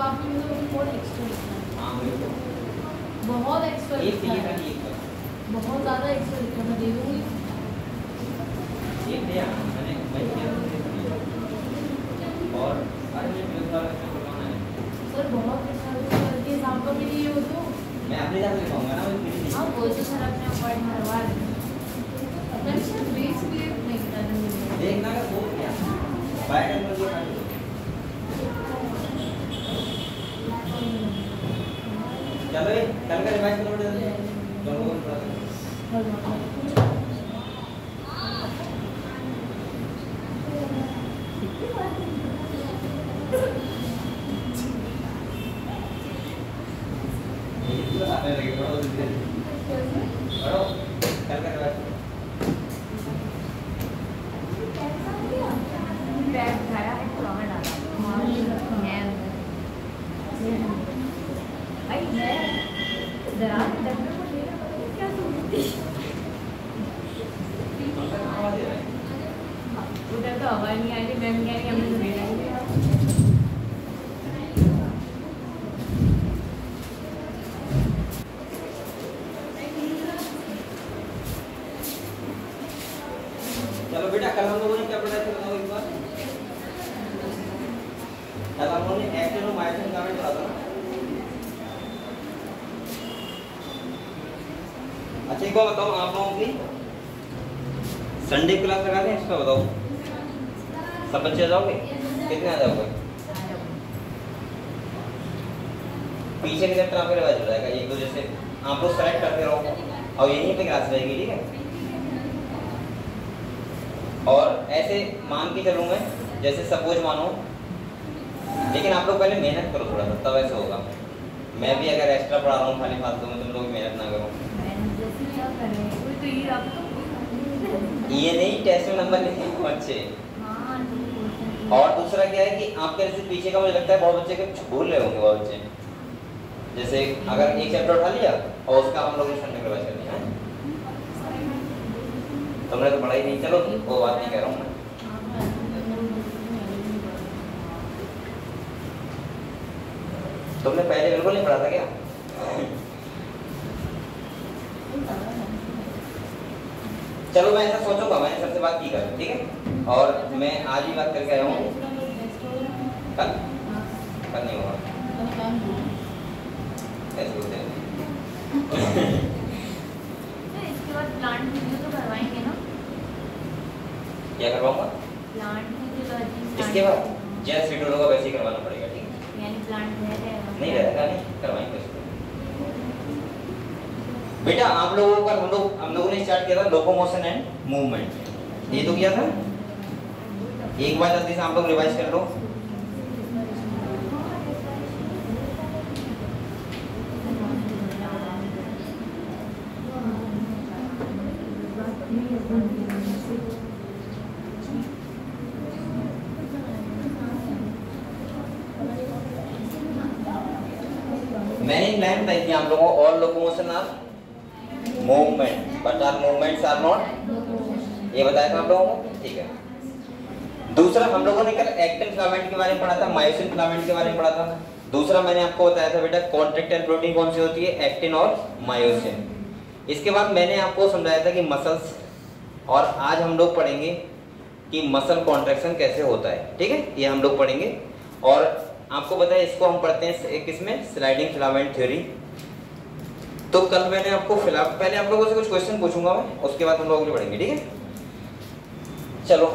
काफी मतलब बहुत एक्स्ट्रा लिखा है। हाँ वही तो, बहुत एक्स्ट्रा ये लिखा है, बहुत ज़्यादा एक्स्ट्रा लिखा है। मैं दे दूँगी। ये दिया मैंने, वही किया और अरे मैं ट्वेल्थ वाला क्या करवाना है सर बहुत अच्छा करके हिसाब का भी नहीं हो तो। मैं अपने जाकर लिखाऊंगा ना, वो फिर हाँ वो तो सर अपने पॉइंट मरवा दें। मैं सर बेस भी नहीं करने देंगे। देखना का वो क्या बाय टाइम मुझे खा लो। चलो ये कल का रिवाइज करो जल्दी, दोनों को थोड़ा आने लगे बड़ो धीरे बड़ो कल का रिवाइज बैग खाया है तो हमें डाला मैं भाई मैं जरा डॉक्टर को लेना पड़ेगा क्या सोचती उधर तो हवा नहीं आ रही। मैम कह रही हमें तो लेना ही है। चलो बेटा कल हम लोगों ने क्या पढ़ा था बताओ एक बार। कल हम लोगों ने एक्टिन और मायोसिन फिलामेंट पढ़ा था ना। अच्छा एक बार बताओ आप लोगों की संडे क्लास लगा दें एक्स्ट्रा, बताओ सब बच्चे आ जाओगे, कितने आ जाओगे? पीछे के चैप्टर आपका रिवाइज हो जाएगा, एक दो जैसे आप लोग सेलेक्ट करते रहो और यहीं पे क्लास रहेगी, ठीक है। और ऐसे मान के चलूँ मैं, जैसे सपोज मानो, लेकिन आप लोग पहले मेहनत करो थोड़ा सा, तब ऐसे होगा। मैं भी अगर एक्स्ट्रा पढ़ा रहा हूँ खाली फालतू में, तुम लोग मेहनत ना करो। ये नहीं टेस्ट में नंबर नहीं है अच्छे। और दूसरा क्या है कि आपके जैसे पीछे का मुझे लगता है बहुत बच्चे कुछ भूल रहे होंगे बहुत बच्चे। जैसे अगर एक चैप्टर उठा लिया और उसका हम लोग संडे के बाद कर लिया, तुमने तो पढ़ा ही नहीं, चलो वो बात नहीं कह रहा हूँ मैं। तुमने पहले बिल्कुल नहीं पढ़ा था क्या? चलो मैं ऐसा सोचूंगा, मैंने सबसे बात की कर, ठीक है। और मैं आज ही बात करके आया हूँ, कल कल नहीं होगा ऐसे होते हैं। इसके बाद प्लांट वीडियो तो करवाएंगे ना? क्या करवाऊंगा? प्लांट वीडियो इसके बाद जैसे वीडियो होगा वैसे ही करवाना पड़ेगा, ठीक है। यानी प्लांट नहीं रहेगा, नहीं करवाएंगे इसको। बेटा आप लोगों का हम लोगों ने स्टार्ट किया था लोकोमोशन एंड मूवमेंट, ये तो किया था। एक बार जल्दी से आप लोग रिवाइज कर लो। मैंने लाइन बताई थी आप लोगों को, all locomotion are movement but are movements are not, ये बताया था आप लोगों को, ठीक है। दूसरा हम लोगों ने कल एक्टिन फिलामेंट के बारे में पढ़ा था, मायोसिन फिलामेंट के बारे में पढ़ा था। दूसरा मैंने आपको बताया था बेटा कॉन्ट्रैक्टाइल प्रोटीन कौन सी होती है, एक्टिन और मायोसिन। इसके बाद मैंने आपको समझाया था कि मसल्स, और आज हम लोग पढ़ेंगे कि मसल कॉन्ट्रैक्शन कैसे होता है, ठीक है, ये हम लोग पढ़ेंगे। और आपको पता है इसको हम पढ़ते हैं किसमें, स्लाइडिंग फिलामेंट थ्योरी। तो कल मैंने आपको पहले आप लोगों से कुछ क्वेश्चन पूछूंगा मैं, उसके बाद हम लोग पढ़ेंगे, ठीक है। चलो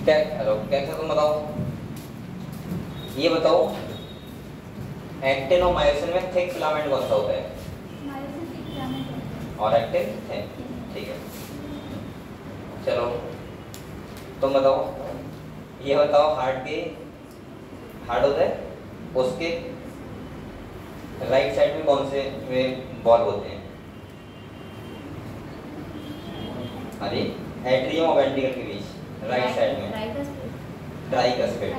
हेलो कैसे तुम बताओ, ये बताओ एक्टिन और मायोसिन में थिक फिलामेंट कौन सा होता है? और एक्टिन है, ठीक है। चलो तुम बताओ, ये बताओ हार्ट होता है, उसके राइट साइड में कौन से बॉल होते हैं? अरे एट्रियम और वेंट्रिकल के बीच राइट साइड में ट्राइकस्पिड।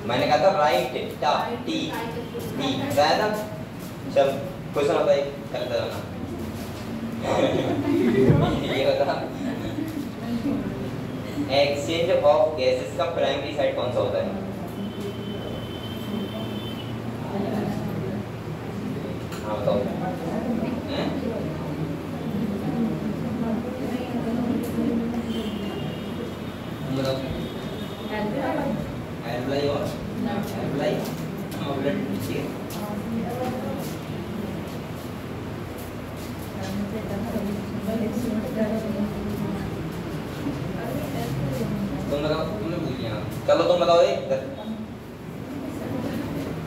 मैंने कहा था राइट टी ना। चल क्वेश्चन होता है चलता रहना। ये बता एक्सचेंज ऑफ गैसेस का प्राइमरी साइट कौन सा होता है? हाँ बताओ। हैं? बताओ। एल्वलाई और एल्वलाई आउटलेट नीचे। तुम बताओ, तुमने भूल गया। चलो तुम बताओ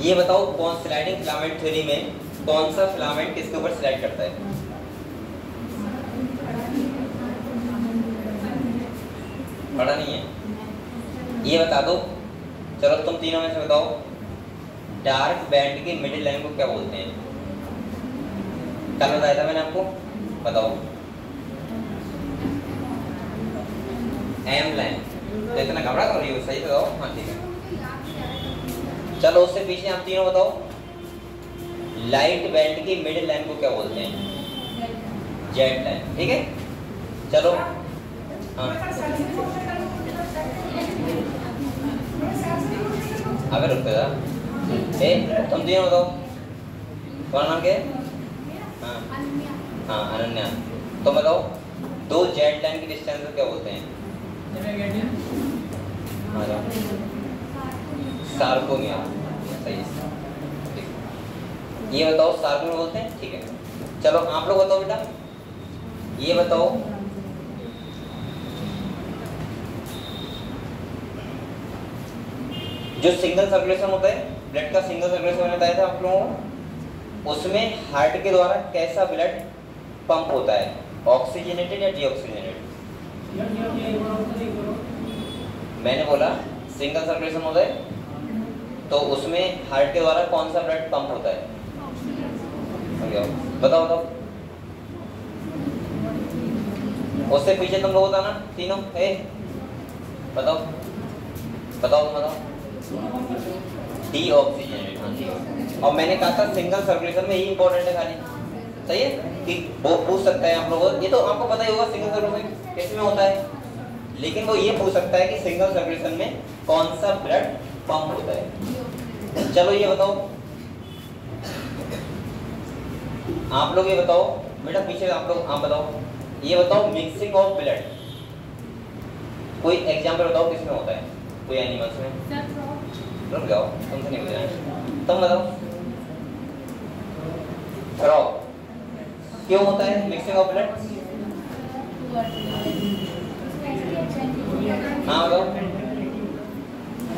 ये बताओ कौन स्लाइडिंग फिलामेंट थ्योरी में कौन सा फिलामेंट किसके ऊपर स्लाइड करता है? पढ़ा नहीं है? ये बता दो। चलो तुम तीनों में से बताओ, डार्क बैंड के मिडिल लाइन को क्या बोलते हैं? कल बताया था मैंने आपको, बताओ। M line. तो इतना घबरा कर रही हो? सही बताओ। हाँ ठीक है। चलो उससे पीछे आप तीनों बताओ, लाइट बैंड की मिडिल लाइन को क्या बोलते हैं? Z line. ठीक है, चलो। हाँ अगर रुकते था। तुम तीनों बताओ, कौन नाम के? हाँ हाँ अनन्या। तुम बताओ, दो जेड लाइन की डिस्टेंस को क्या बोलते हैं? हाँ जाओ। सार्कोमिया। सही है। ये बताओ सार्कोमिया बोलते हैं। ठीक है, चलो आप लोग बताओ बेटा, ये बताओ जो सिंगल सर्कुलेशन होता है ब्लड का, सिंगल सर्कुलेशन मैंने बताया था आप लोगों को, उसमें हार्ट के द्वारा कैसा ब्लड पंप होता है? ऑक्सीजनेटेड या डीऑक्सीजनेटेड? मैंने बोला सिंगल सर्कुलेशन होता है तो उसमें हार्ट के द्वारा कौन सा ब्लड पंप होता है? बताओ बताओ। उससे पीछे तुम लोग बताना तीनों। बताओ बताओ बताओ। डीऑक्सीजनेटेड। और मैंने कहा था सिंगल सर्कुलेशन में ही इंपॉर्टेंट है खाली। सही है कि वो पूछ सकता है आप लोगों को, ये तो आपको पता ही होगा सिंगल सर्कुलेशन किस में होता है, लेकिन वो ये पूछ सकता है कि सिंगल सर्कुलेशन में कौन सा ब्लड पंप होता है। चलो ये बताओ, आप लोग ये बताओ बेटा, पीछे आप लोग आप बताओ, ये बताओ मिक्सिंग ऑफ ब्लड कोई एग्जांपल बताओ किसमें होता है? कोई एनिमल्स में? रुक जाओ, तुमसे नहीं बताया, तुम बताओ। फ्रॉग। क्यों होता है मिक्सिंग ऑफ ब्लड? हाँ बताओ।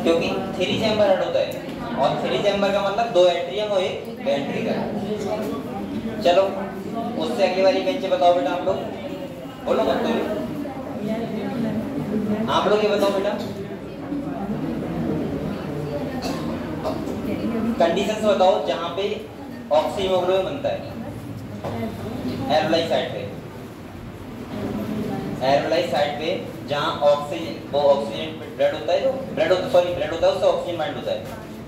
क्योंकि 3 चैम्बर हेड होता है, और 3 चैम्बर का मतलब 2 एट्रियम और 1 वेंट्रिकल। चलो उससे अगली वाली बेंच बताओ बेटा, आप लोग बोलो मत कोई, आप लोग ये बताओ बेटा, कंडीशंस बताओ जहां पे ऑक्सीहीमोग्लोबिन बनता है। एल्वलाई साइड पे, एल्वलाई साइड पे जहां ऑक्सीजन वो ऑक्सीजन ब्लड होता है, जो ब्लड होता सॉरी ब्लड होता है उससे ऑक्सीजन बाइंड होता है,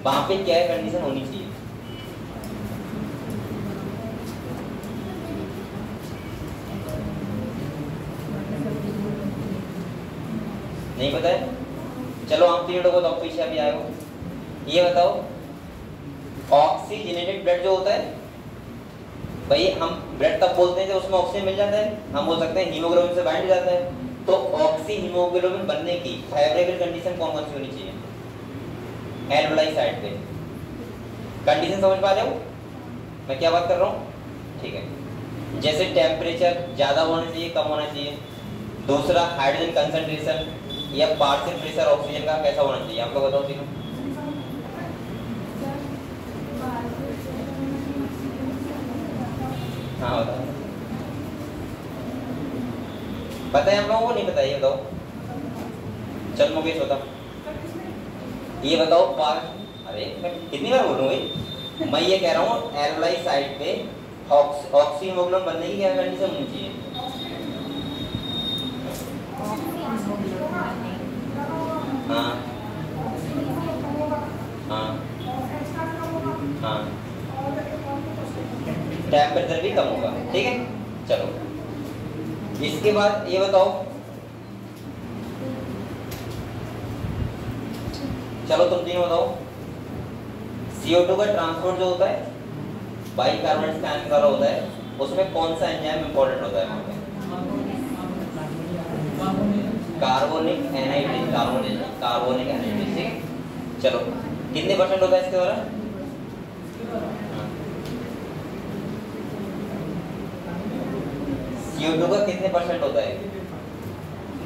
वहां पे क्या है कंडीशन होनी चाहिए? नहीं पता है? चलो आप तीनों लोगों तो पीछे अभी आए हो, ये बताओ ऑक्सीजनेटेड ब्लड जो होता है, भाई हम ब्लड तब बोलते हैं जब उसमें ऑक्सीजन मिल जाता है, हम बोल सकते हैं हीमोग्लोबिन से बाइंड हो जाता है। तो ऑक्सीहीमोग्लोबिन बनने की फेवरेबल कंडीशन कौन कौन सी होनी चाहिए? एल्वलाई साइड पे कंडीशन समझ पा रहे हो मैं क्या बात कर रहा हूँ? ठीक है, जैसे टेम्परेचर ज्यादा होना चाहिए कम होना चाहिए, दूसरा हाइड्रोजन कंसंट्रेशन या पार्शियल प्रेशर ऑक्सीजन का कैसा होना चाहिए? आप लोग बताओ तीनों। हाँ बताओ, पता है हम लोगों को? नहीं पता, ये बताओ। चल मुकेश बताओ, ये बताओ अरे मैं कितनी बार बोलूँ भाई, मैं ये कह रहा हूँ एल्वलाई साइड पे ऑक्सीहीमोग्लोबिन बनने की क्या कंडीशन होनी चाहिए? हाँ हाँ हाँ, टेम्परेचर भी कम होगा। ठीक है, चलो इसके बाद ये बताओ, चलो तुम तीनों बताओ, CO2 का ट्रांसपोर्ट जो होता है बाइकार्बोनेट का आयन करा होता है, उसमें कौन सा एंजाइम इंपॉर्टेंट होता है? Carbonic anhydrase, carbonic anhydrase. चलो कितने परसेंट होता है इसके द्वारा? CO2 का कितने परसेंट होता है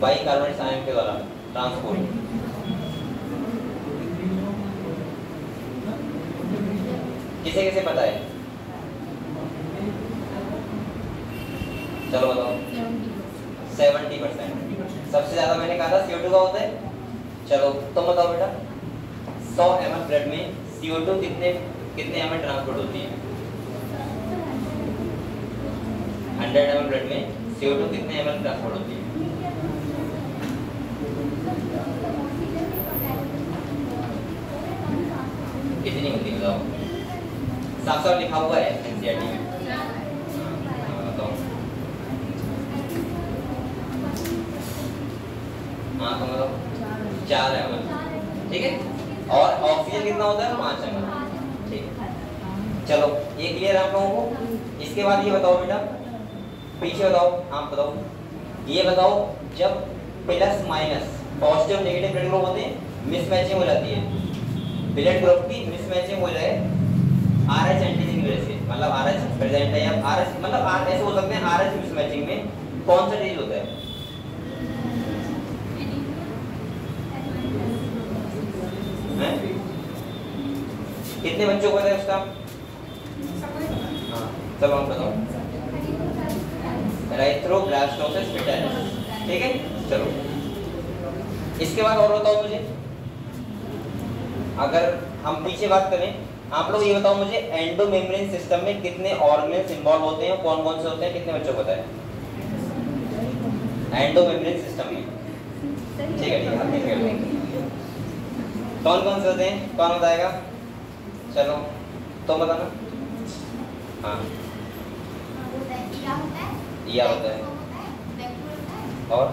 बाइकार्बोनेट आयन के द्वारा ट्रांसपोर्ट? किसे किसे पता है? चलो बताओ। 70%। सबसे ज्यादा मैंने कहा था CO2 का होता है। चलो तुम बताओ बेटा, 100 ml ब्लड में CO2 कितने ml ट्रांसपोर्ट होती है? 100 ml ब्लड में CO2 कितने ml ट्रांसपोर्ट होती है? कितनी होती है बताओ? साफ साफ लिखा हुआ है NCERT में। बताओ। हाँ तो मतलब 4 ml, ठीक है। और ऑक्सीजन कितना होता है? 5 ml, ठीक है। चलो ये क्लियर है आप लोगों को। इसके बाद ये बताओ बेटा, पीछे बताओ, आप बताओ, ये बताओ जब plus minus positive negative blood group होते हैं, मिसमैचिंग हो जाती है, ब्लड ग्रुप की मिसमैचिंग हो जाए RH एंटीजन की वजह से, मतलब RH प्रेजेंट है या RH मतलब ऐसे हो सकते हैं, RH मिसमैचिंग में कौन सा डिजीज होता है? कितने बच्चों को पता है उसका? हाँ चलो आप बताओ। एरिथ्रोब्लास्टोसिस पिटाइनस, ठीक है। चलो इसके बाद और बताओ मुझे, अगर हम पीछे बात करें, आप लोग ये बताओ मुझे एंडोमेम्ब्रेन सिस्टम में कितने ऑर्गेनेल्स इन्वॉल्व होते हैं, कौन कौन से होते हैं, कितने बच्चों को पता है? एंडोमेम्ब्रेन सिस्टम में, ठीक है ठीक है, कौन कौन से होते हैं, कौन बताएगा? चलो तो बताना। हाँ या होता है और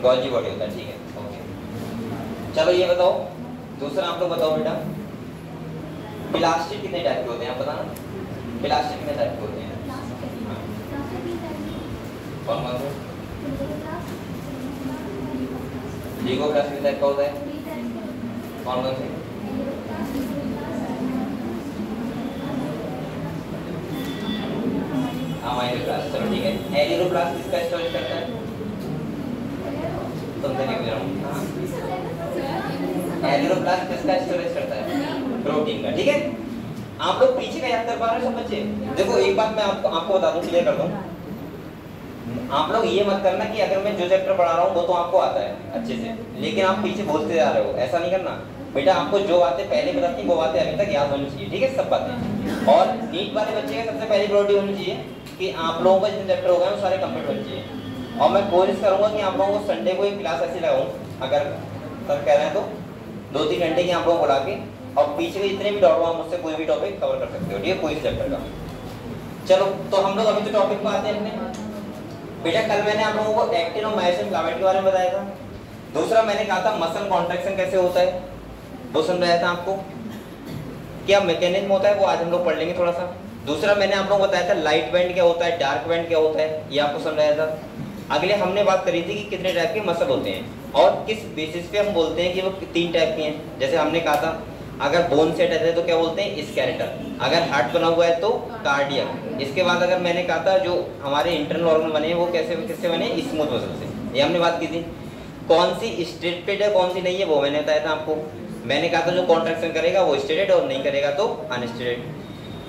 गॉल्जी बॉडी होता है, ठीक है ओके। चलो ये बताओ, दूसरा आप लोग बताओ बेटा, प्लास्टिक कितने टाइप के होते हैं, आप बताना। प्लास्टिक कितने टाइप के होते हैं? कौन कौन से? लीगो प्लास्टिक टाइप का होता है, कौन कौन से? अमाइलोप्लास्ट, चलो ठीक है। एरिथ्रोब्लास्ट किसका स्टोरेज करता है? तुमसे नहीं पूछ रहा हूँ। एरिथ्रोब्लास्ट किसका स्टोरेज करता है? प्रोटीन का, ठीक है। आप लोग पीछे का याद कर पा रहे हो सब बच्चे? देखो एक बात मैं आपको बता दूं, क्लियर कर दूं, आप लोग ये मत करना कि अगर मैं जो चैप्टर पढ़ा रहा हूँ वो तो आपको आता है अच्छे से, लेकिन आप पीछे बोलते जा रहे हो, ऐसा नहीं करना बेटा। आपको जो बातें पहले बताती वो बातें अभी तक याद होनी चाहिए, ठीक है सब बातें। और नीट वाले बच्चे का सबसे पहली प्रायोरिटी होनी चाहिए कि आप लोगों का जितने चैप्टर हो गए वो सारे कंप्लीट होने चाहिए। और मैं कोशिश करूंगा कि आप लोगों को संडे को एक क्लास ऐसी लगाऊं, अगर सर कह रहे हैं तो 2-3 घंटे की आप लोगों को बुला के, और पीछे के जितने भी डाउट हो आप मुझसे कोई भी टॉपिक कवर कर सकते हो, ठीक है, कोई चैप्टर का। चलो तो हम लोग अभी तो टॉपिक पे आते हैं अपने। बेटा कल मैंने आप लोगों को एक्टिन और मायोसिन फिलामेंट के बारे में बताया था। दूसरा मैंने कहा था मसल कॉन्ट्रैक्शन कैसे होता है, वो समझाया था आपको। क्या मैकेनिज्म होता है वो आज हम लोग पढ़ लेंगे थोड़ा सा। दूसरा मैंने आप लोगों को बताया था लाइट बैंड क्या होता है, डार्क बैंड क्या होता है, ये आपको समझाया था। अगले हमने बात करी थी कि कितने टाइप के मसल होते हैं और किस बेसिस पे हम बोलते हैं कि वो 3 टाइप के हैं। जैसे हमने कहा था अगर बोन से अटैच है तो क्या बोलते हैं, स्केलेटल। अगर हार्ट बना हुआ है तो कार्डियक। इसके बाद अगर मैंने कहा था जो हमारे इंटरनल ऑर्गन बने हैं वो कैसे किससे बने, स्मूथ मसल से, ये हमने बात की थी। कौन सी स्ट्रेटेड है कौन सी नहीं है वो मैंने बताया था आपको। मैंने कहा था जो कॉन्ट्रैक्शन करेगा वो स्टेटेड और नहीं करेगा तो अनस्टेटेड।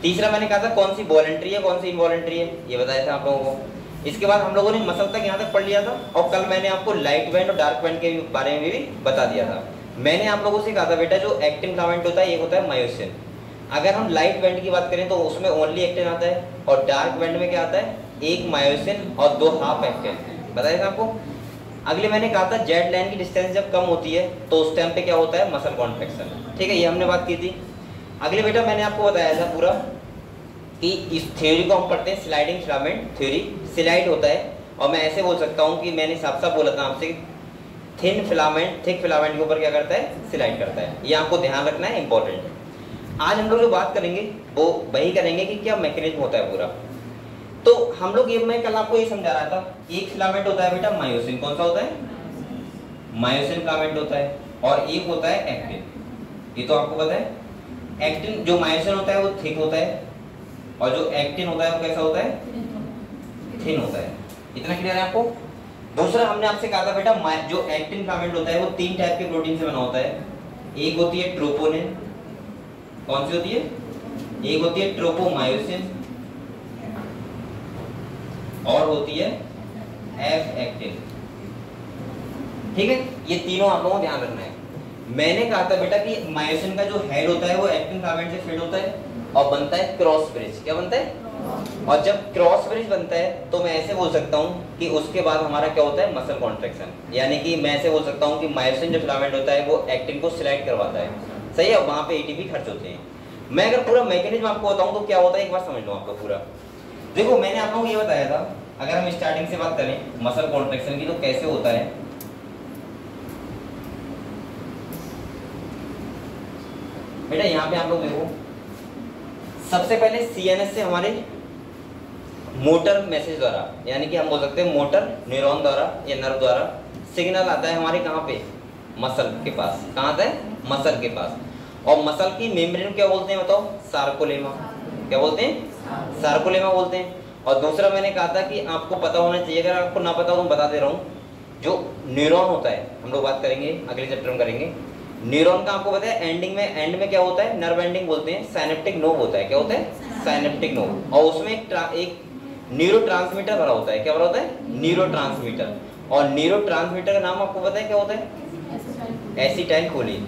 तीसरा मैंने कहा था कौन सी वॉलंटरी है कौन सी इनवॉलंटरी है, ये बताया था आप लोगों को। इसके बाद हम लोगों ने मसल तक यहाँ तक पढ़ लिया था, और कल मैंने आपको लाइट बैंड और डार्क बैंड के बारे में भी बता दिया था। मैंने आप लोगों से कहा था बेटा जो एक्टिन फिलामेंट होता है ये होता है मायोसिन। अगर हम लाइट बैंड की बात करें तो उसमें ओनली एक्टिन आता है, और डार्क बैंड में क्या आता है, 1 मायोसिन और 2 हाफ एक्टिन, बताया था आपको। अगले मैंने कहा था जेड लाइन की डिस्टेंस जब कम होती है तो उस टाइम पे क्या होता है, मसल कॉन्ट्रैक्शन, ठीक है, ये हमने बात की थी। अगले बेटा मैंने आपको बताया था पूरा कि इस थ्योरी को हम पढ़ते हैं स्लाइडिंग फिलामेंट थ्योरी। स्लाइड होता है, और मैं ऐसे बोल सकता हूँ कि मैंने साफ साफ बोला था आपसे, थिन फिलामेंट थिक फिलामेंट के ऊपर क्या करता है, स्लाइड करता है। ये आपको ध्यान रखना है, इंपॉर्टेंट है। आज हम लोग जो बात करेंगे वो वही करेंगे कि क्या मैकेनिज्म होता है पूरा। तो हम लोग ये, मैं कल आपको ये समझा रहा था, एक फिलामेंट होता है बेटा मायोसिन। कौन सा होता है? मायोसिन फिलामेंट होता है। और एक होता है एक्टिन, ये तो आपको पता है। एक्टिन, जो मायोसिन होता है वो थिक होता है, और जो एक्टिन होता है वो कैसा होता है? थिन होता है। इतना क्लियर है आपको? दूसरा हमने आपसे कहा था बेटा, जो एक्टिन फिलामेंट होता है वो 3 टाइप के प्रोटीन से बना होता है। एक होती है ट्रोपोनिन, कौन सी होती है? एक होती है ट्रोपोमायोसिन, और होती है एफ एक्टिन। ठीक है, ये तीनों आप लोगों को ध्यान रखना है। मैंने कहा था बेटा कि मायोसिन का जो हेड होता है वो एक्टिन फिलामेंट से फिट होता है और बनता है क्रॉस ब्रिज। क्या बनता है? और जब क्रॉस ब्रिज बनता है तो मैं ऐसे बोल सकता हूँ कि उसके बाद हमारा क्या होता है? Muscle contraction. यानी कि मैं ऐसे बोल सकता हूँ कि मायोसिन जो फिलामेंट होता है वो एक्टिन को सिलेक्ट करवाता है, सही है, वहां पे एटीपी खर्च होते हैं। मैं अगर पूरा मैकेनिज्म आपको बताऊं तो क्या होता है, एक बार समझ लो आप लोग पूरा। देखो, मैंने आप लोगों को ये बताया था, अगर हम स्टार्टिंग से बात करें मसल कॉन्ट्रैक्शन की तो कैसे होता है। बेटा यहाँ पे आप लोग देखो, सबसे पहले सीएनएस से हमारे मोटर मैसेज द्वारा, यानी कि हम बोल सकते हैं मोटर न्यूरॉन द्वारा या नर्व द्वारा सिग्नल आता है हमारे कहाँ पे? मसल के पास। कहाँ आता है? मसल के पास। और मसल की मेम्ब्रेन क्या बोलते हैं बताओ? सार्कोलेमा। क्या बोलते हैं? सार्कोलेमा बोलते हैं। और दूसरा मैंने कहा था कि आपको पता होना चाहिए, अगर आपको ना पता हो तो मैं बता दे रहा हूँ, जो न्यूरॉन होता है, हम लोग बात करेंगे अगले चैप्टर में करेंगे। न्यूरॉन का आपको पता है एंडिंग में, एंड में क्या होता है? नर्व एंडिंग बोलते हैं, साइनेप्टिक नोड होता है। क्या होता है? Synaptic node. और उसमें एक न्यूरोट्रांसमीटर भरा होता है। क्या भरा होता है? न्यूरोट्रांसमीटर। और न्यूरोट्रांसमीटर का नाम आपको पता है क्या होता है? Acetyl choline.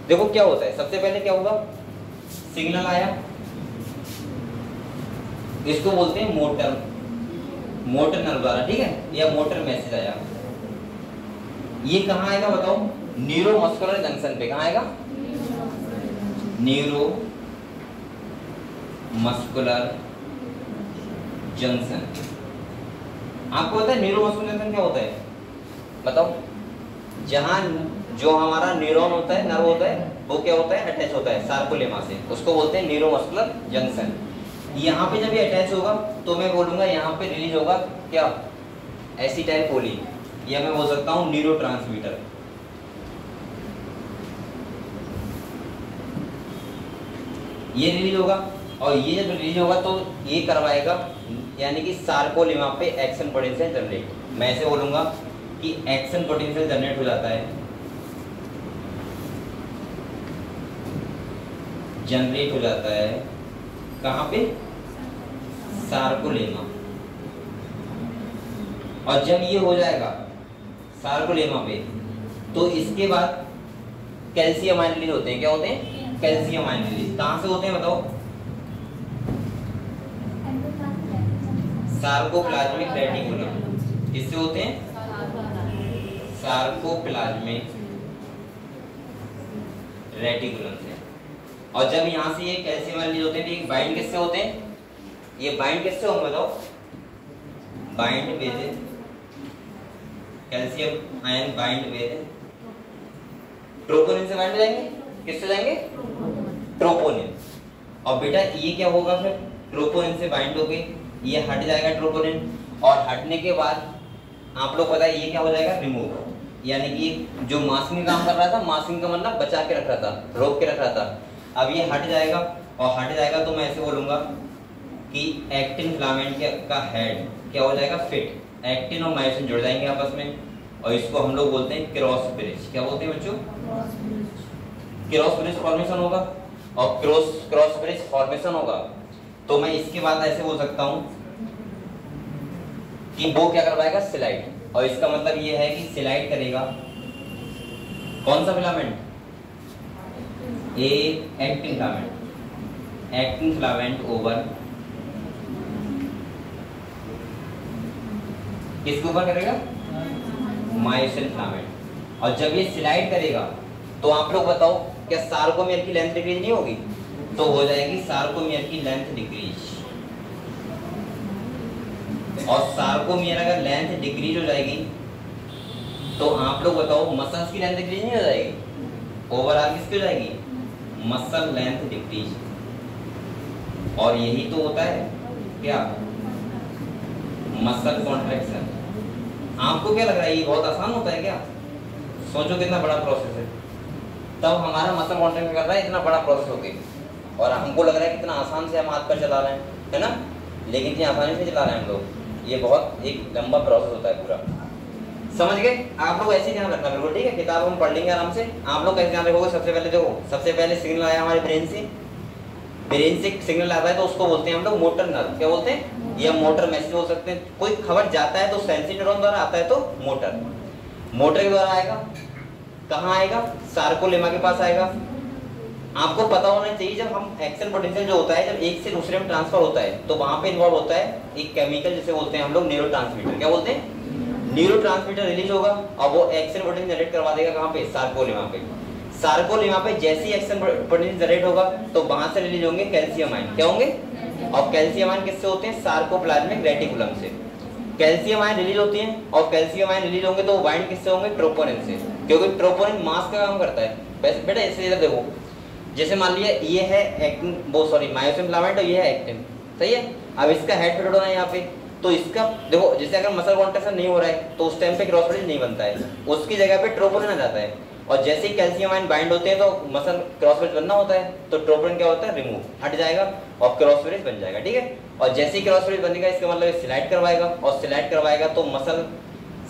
देखो क्या होता है, सबसे पहले क्या होगा? सिग्नल आया, इसको बोलते हैं मोटर नर्व द्वारा, ठीक है, या मोटर मैसेज आया। ये कहाँ आएगा बताओ? न्यूरोमस्कुलर जंक्शन पे। कहाँ आएगा? Neuro muscular junction. आपको पता है न्यूरोमस्कुलर जंक्शन क्या होता है? बताओ। जहां जो हमारा न्यूरॉन होता है, नर्व होता है, वो क्या होता है? अटैच होता है सार्कोलेमा से, उसको बोलते हैं न्यूरोमस्कुलर जंक्शन। यहाँ पे जब ये अटैच होगा तो मैं बोलूंगा यहाँ पे रिलीज होगा क्या? एसिटाइल कोलिन, या मैं बोल सकता हूँ न्यूरोट्रांसमीटर। ये रिलीज होगा, और ये जब रिलीज होगा तो ये करवाएगा, यानी कि सार्कोलेमा पे एक्शन पोटेंशियल जनरेट। मैं ऐसे बोलूंगा कि एक्शन पोटेंशियल जनरेट हो जाता है, जनरेट हो जाता है कहाँ पे? सार्कोलेमा। और जब ये हो जाएगा सार्कोलेमा पे तो इसके बाद कैल्शियम आयन रिलीज होते हैं। क्या होते हैं? Calcium ion release. कहां से होते हैं बताओ? Sarcoplasmic reticulum. किससे होते हैं? सार्कोप्लाज्मिक रेटिकुलम से। और जब यहां से ये कैल्शियम आयन रिलीज होते हैं तो ये बाइंड किससे होते हैं? ये बाइंड किससे होंगे बताओ? Bind with calcium ion, bind with troponin से बाइंड हो जाएंगे। किससे जाएंगे? ट्रोपोनिन। और बेटा ये क्या होगा फिर? ट्रोपोनिन से बाइंड होके ये हट जाएगा ट्रोपोनिन, और हटने के बाद आप लोग पता है ये क्या हो जाएगा? रिमूव। यानी कि जो मास्किंग काम कर रहा था, मास्किंग का मतलब बचा के रख रहा था, रोक के रख रहा था, अब ये हट जाएगा। और हट जाएगा तो मैं ऐसे बोलूंगा कि एक्टिन फिलामेंट का हेड क्या हो जाएगा? फिट। एक्टिन और मायोसिन जुड़ जाएंगे आपस में, और इसको हम लोग बोलते हैं क्रॉस ब्रिज। क्या बोलते हैं बच्चों? क्रॉस ब्रिज फॉर्मेशन होगा। और क्रॉस ब्रिज फॉर्मेशन होगा तो मैं इसके बाद ऐसे बोल सकता हूं कि वो क्या करवाएगा? स्लाइड। और इसका मतलब ये है कि स्लाइड करेगा कौन सा filament? Actin filament. Actin filament over किसके ऊपर करेगा? Myosin filament. और जब ये स्लाइड करेगा तो आप लोग बताओ क्या सार्कोमियर की लेंथ डिक्रीज नहीं होगी? तो हो जाएगी सार्कोमियर की लेंथ डिक्रीज। और सार्कोमियर अगर लेंथ डिक्रीज हो जाएगी तो आप लोग बताओ मसल्स की लेंथ डिक्रीज नहीं हो जाएगी? ओवरऑल किसकी हो जाएगी? मसल लेंथ डिक्रीज, और यही तो होता है क्या, मसल कॉन्ट्रैक्शन। आपको क्या लग रहा है ये बहुत आसान होता है क्या? सोचो कितना बड़ा प्रोसेस है। तब हमारा मसल कॉन्ट्रैक्शन कर रहा है, इतना बड़ा प्रोसेस हो गया, और हमको लग रहा है कितना आसान से हम हाथ पर चला रहे हैं, है ना, लेकिन इतनी आसानी से चला रहे हैं हम लोग। ये बहुत एक लंबा प्रोसेस होता है पूरा। समझ गए? आप लोग ऐसे ध्यान रखना बिल्कुल, ठीक है? किताब हम पढ़ लेंगे आराम से। आप लोग कैसे ध्यान रखोगे? सबसे पहले देखो, सबसे पहले सिग्नल आया हमारे ब्रेन से, ब्रेन से सिग्नल आता है तो उसको बोलते हैं हम लोग मोटर नर्व। क्या बोलते हैं? या मोटर मैसेज बोल सकते हैं। कोई खबर जाता है तो सेंसरी न्यूरॉन द्वारा आता है तो मोटर, मोटर के द्वारा आएगा। कहाँ आएगा? सार्कोलेमा के पास आएगा। आपको पता होना चाहिए जब हम एक्शन पोटेंशियल जो होता है, जब एक से दूसरे में ट्रांसफर होता है तो वहां पे इन्वॉल्व होता है एक केमिकल जिसे बोलते हैं हम लोग न्यूरोट्रांसमीटर। क्या बोलते हैं? न्यूरोट्रांसमीटर रिलीज होगा और वो एक्शन पोटेंशियल जनरेट करवा देगा। कहाँ पे? सार्कोलेमा पे। सार्कोलेमा पे जैसे ही एक्शन पोटेंशियल जनरेट होगा तो वहां से रिलीज होंगे कैल्शियम आयन। क्या होंगे? और कैल्शियम आयन किससे होते हैं? सार्कोप्लाज्मिक रेटिकुलम से कैल्शियम आयन रिलीज होती हैं, और कैल्शियम आयन रिलीज होंगे तो वो बाइंड किससे होंगे? ट्रोपोनिन से, क्योंकि ट्रोपोनिन मास का काम करता है। वैसे बेटा ऐसे इधर देखो, जैसे मान लिया ये है एक्टिन, वो सॉरी मायोसिन फिलामेंट और ये है एक्टिन, सही है। अब इसका हेड पीरियड होना है यहाँ पे, तो इसका देखो जैसे अगर मसल कॉन्ट्रैक्शन नहीं हो रहा है तो उस टाइम पे क्रॉस ब्रिज नहीं बनता है, उसकी जगह पे ट्रोपोनिन आ जाता है। और जैसे ही कैल्शियम आयन बाइंड होते हैं तो मसल क्रॉस ब्रिज बनना होता है, तो ट्रोपोनिन क्या होता है? रिमूव, हट जाएगा और क्रॉस ब्रिज बन जाएगा, ठीक है। और जैसे ही क्रॉस ब्रिज बनेगा इसका मतलब स्लाइड करवाएगा, और स्लाइड करवाएगा तो मसल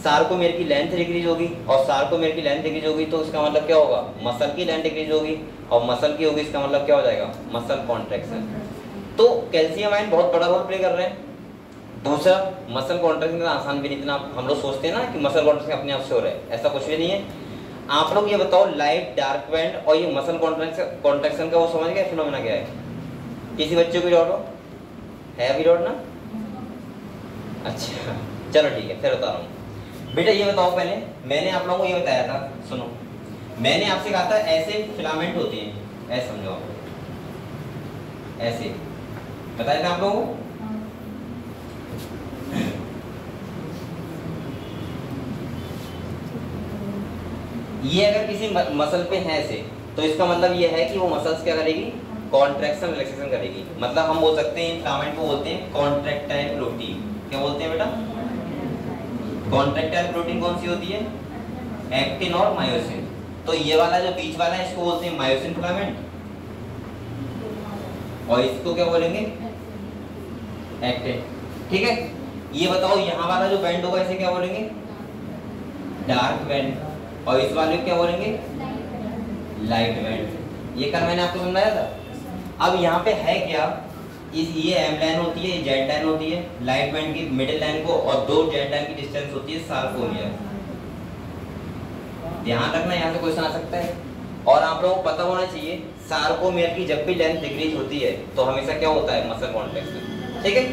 सार्कोमेर की लेंथ डिक्रीज होगी, और सार्कोमेर की लेंथ डिक्रीज होगी तो इसका मतलब क्या होगा? मसल की लेंथ डिक्रीज होगी, और मसल की होगी इसका मतलब क्या हो जाएगा? Muscle contraction. तो कैल्शियम आयन बहुत बड़ा रोल प्ले कर रहे हैं। दूसरा, मसल कॉन्ट्रैक्शन इतना आसान भी नहीं, इतना हम लोग सोचते हैं ना कि मसल कॉन्ट्रैक्शन अपने आप से हो रहा है, ऐसा कुछ भी नहीं है। आप लोग ये बताओ, लाइट, डार्क बैंड और ये मसल कॉन्ट्रैक्शन का वो समझ गए फिनोमेना क्या है? किसी बच्चे को डाउट हो? है अभी डाउट ना? अच्छा चलो ठीक है, फिर बता रहा हूँ। बेटा ये बताओ, पहले मैंने आप लोगों को ये बताया था, सुनो, मैंने आपसे कहा था ऐसे फिलामेंट होते हैं, ऐसे समझो आप, ऐसे बताया था आप लोगों को। ये अगर किसी मसल पे है ऐसे, तो इसका मतलब ये है कि वो मसल्स क्या करेगी? कॉन्ट्रैक्शन रिलैक्सेशन करेगी। मतलब हम बोल सकते हैं फिलामेंट को बोलते हैं कॉन्ट्रैक्टाइल प्रोटीन। क्या बोलते हैं बेटा? कॉन्ट्रैक्टाइल प्रोटीन कौन सी होती है? एक्टिन और मायोसिन। तो ये वाला जो बीच वाला है इसको बोलते हैं मायोसिन फिलामेंट, और इसको क्या बोलेंगे? एक्टिन, ठीक है। ये बताओ यहाँ वाला जो बैंड होगा इसे क्या बोलेंगे? डार्क बैंड, और इस वाले को क्या बोलेंगे? Light band. ये कल मैंने आपको समझाया था। अब यहाँ पे है क्या? ये एम लाइन होती है, ये जेड लाइन होती है, लाइट बैंड की मिडिल लाइन को और दो जेड लाइन की डिस्टेंस होती है सार्कोमियर। ध्यान रखना, यहाँ से क्वेश्चन आ सकता है। और आप लोगों को पता होना चाहिए सार्कोमियर की जब भी लेंथ डिक्रीज होती है तो हमेशा क्या होता है? मसल कॉन्ट्रैक्शन, ठीक है।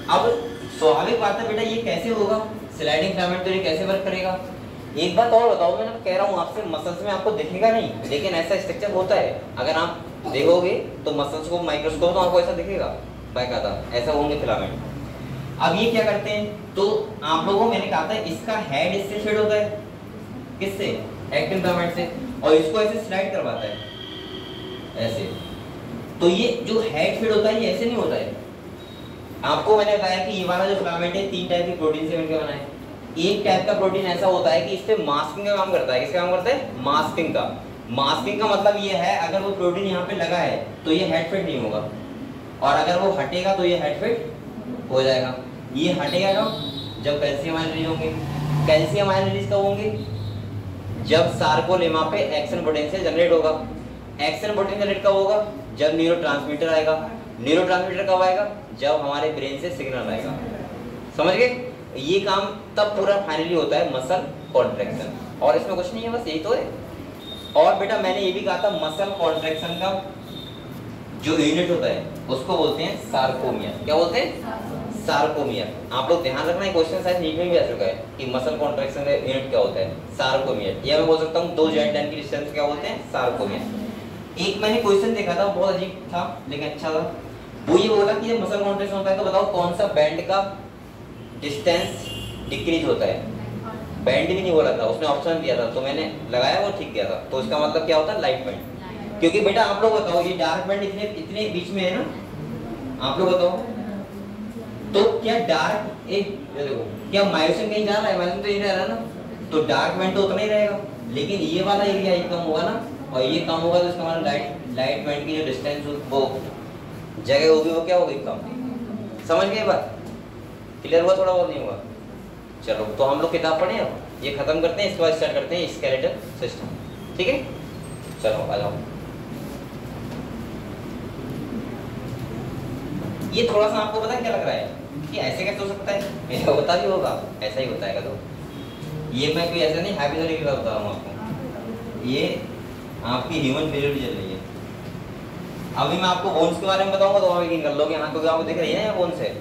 अब स्वाभाविक बात है बेटा, ये कैसे होगा? स्लाइडिंग फिलामेंट तो ये कैसे वर्क करेगा? एक बात और बताओ, मैं कह रहा हूँ आपसे, मसल्स में आपको दिखेगा नहीं, लेकिन ऐसा स्ट्रक्चर होता है। अगर आप देखोगे तो मसल्स को माइक्रोस्कोप तो आपको ऐसा दिखेगा, बाकायदा ऐसा होंगे फिलामेंट। अब ये क्या करते हैं? तो आप लोगों को मैंने कहा था इसका हेड इससे शेड होता है, किससे? एक्टिन फिलामेंट से, और इसको ऐसे स्लाइड करवाता है ऐसे। तो ये जो हेड शेड होता है ये ऐसे नहीं होता है। आपको मैंने बताया कि ये वाला जो फिलामेंट है 3 टाइप की प्रोटीन से मिलकर बना है। एक टाइप का प्रोटीन ऐसा होता है कि इस पे मास्किंग का काम करता है। किसका काम करता है? मास्किंग का। मास्किंग का मतलब ये है, अगर वो प्रोटीन यहाँ पे लगा है तो ये हेड फिट नहीं होगा, और अगर वो हटेगा तो ये हेड फिट हो जाएगा। ये हटेगा कब? जब कैल्शियम आयन रिलीज होंगे। कैल्शियम आयन रिलीज कब होंगे? जब सार्कोलेमा पे एक्शन पोटेंशियल जनरेट होगा। एक्शन पोटेंशियल जनरेट कब होगा? जब न्यूरोट्रांसमीटर आएगा। न्यूरोट्रांसमीटर कब आएगा? जब हमारे ब्रेन से सिग्नल आएगा। समझ गए? ये काम तब पूरा फाइनली होता है मसल कॉन्ट्रैक्शन, और इसमें कुछ नहीं है, बस यही तो है। और बेटा मैंने ये भी कहा था मसल कॉन्ट्रैक्शन का जो यूनिट होता है उसको बोलते हैं सार्कोमियर। क्या बोलते हैं? सार्कोमियर। आप लोग ध्यान रखना, है क्वेश्चन शायद नीट में भी आ चुका है कि मसल कॉन्ट्रैक्शन का यूनिट क्या होता है? सार्कोमियर। या मैं बोल सकता हूँ 2 जेड लाइन की डिस्टेंस क्या बोलते हैं? सार्कोमियर। एक मैंने क्वेश्चन देखा था, बहुत अजीब था लेकिन अच्छा था। वो ये बोला कि जब मसल कॉन्ट्रैक्शन होता है तो बताओ कौन सा बैंड का डिस्टेंस डिक्रीज होता है? बैंड भी नहीं बोला था, उसने ऑप्शन दिया था तो मैंने लगाया, वो ठीक दिया था। तो इसका मतलब क्या होता है? Light band. क्योंकि बेटा आप लोग बताओ, ये डार्क बैंड इतने इतने बीच में है ना, आप लोग बताओ, तो क्या डार्क एक देखो, क्या मायोसिन कहीं जा रहा है? मायोसिन तो यही रह रहा है ना, तो डार्क बैंड तो उतना ही रहेगा, लेकिन ये वाला एरिया ही कम होगा ना, और ये कम होगा तो इसका मतलब लाइट बैंड की जो डिस्टेंस वो जगह होगी वो क्या होगी? कम। समझ गए बात? क्लियर हुआ? थोड़ा और नहीं हुआ? चलो तो हम लोग किताब पढ़े, अब ये खत्म करते हैं, इसके बाद स्टार्ट करते हैं स्केलेटल सिस्टम। ठीक है, चलो आ जाओ। ये थोड़ा सा आपको पता क्या लग रहा है कि ऐसे कैसे हो सकता है? ऐसा होता भी होगा, ऐसा ही होता है। तो ये मैं कोई ऐसा नहीं हाइपोथेटिकल की बता रहा हूँ आपको, ये आपकी ह्यूमन फिजियोलॉजी चल रही है। अभी मैं आपको बोन्स के बारे में बताऊंगा तो आप यकीन कर लोगे, हाँ क्योंकि आपको दिख रही है ना बोन्स है,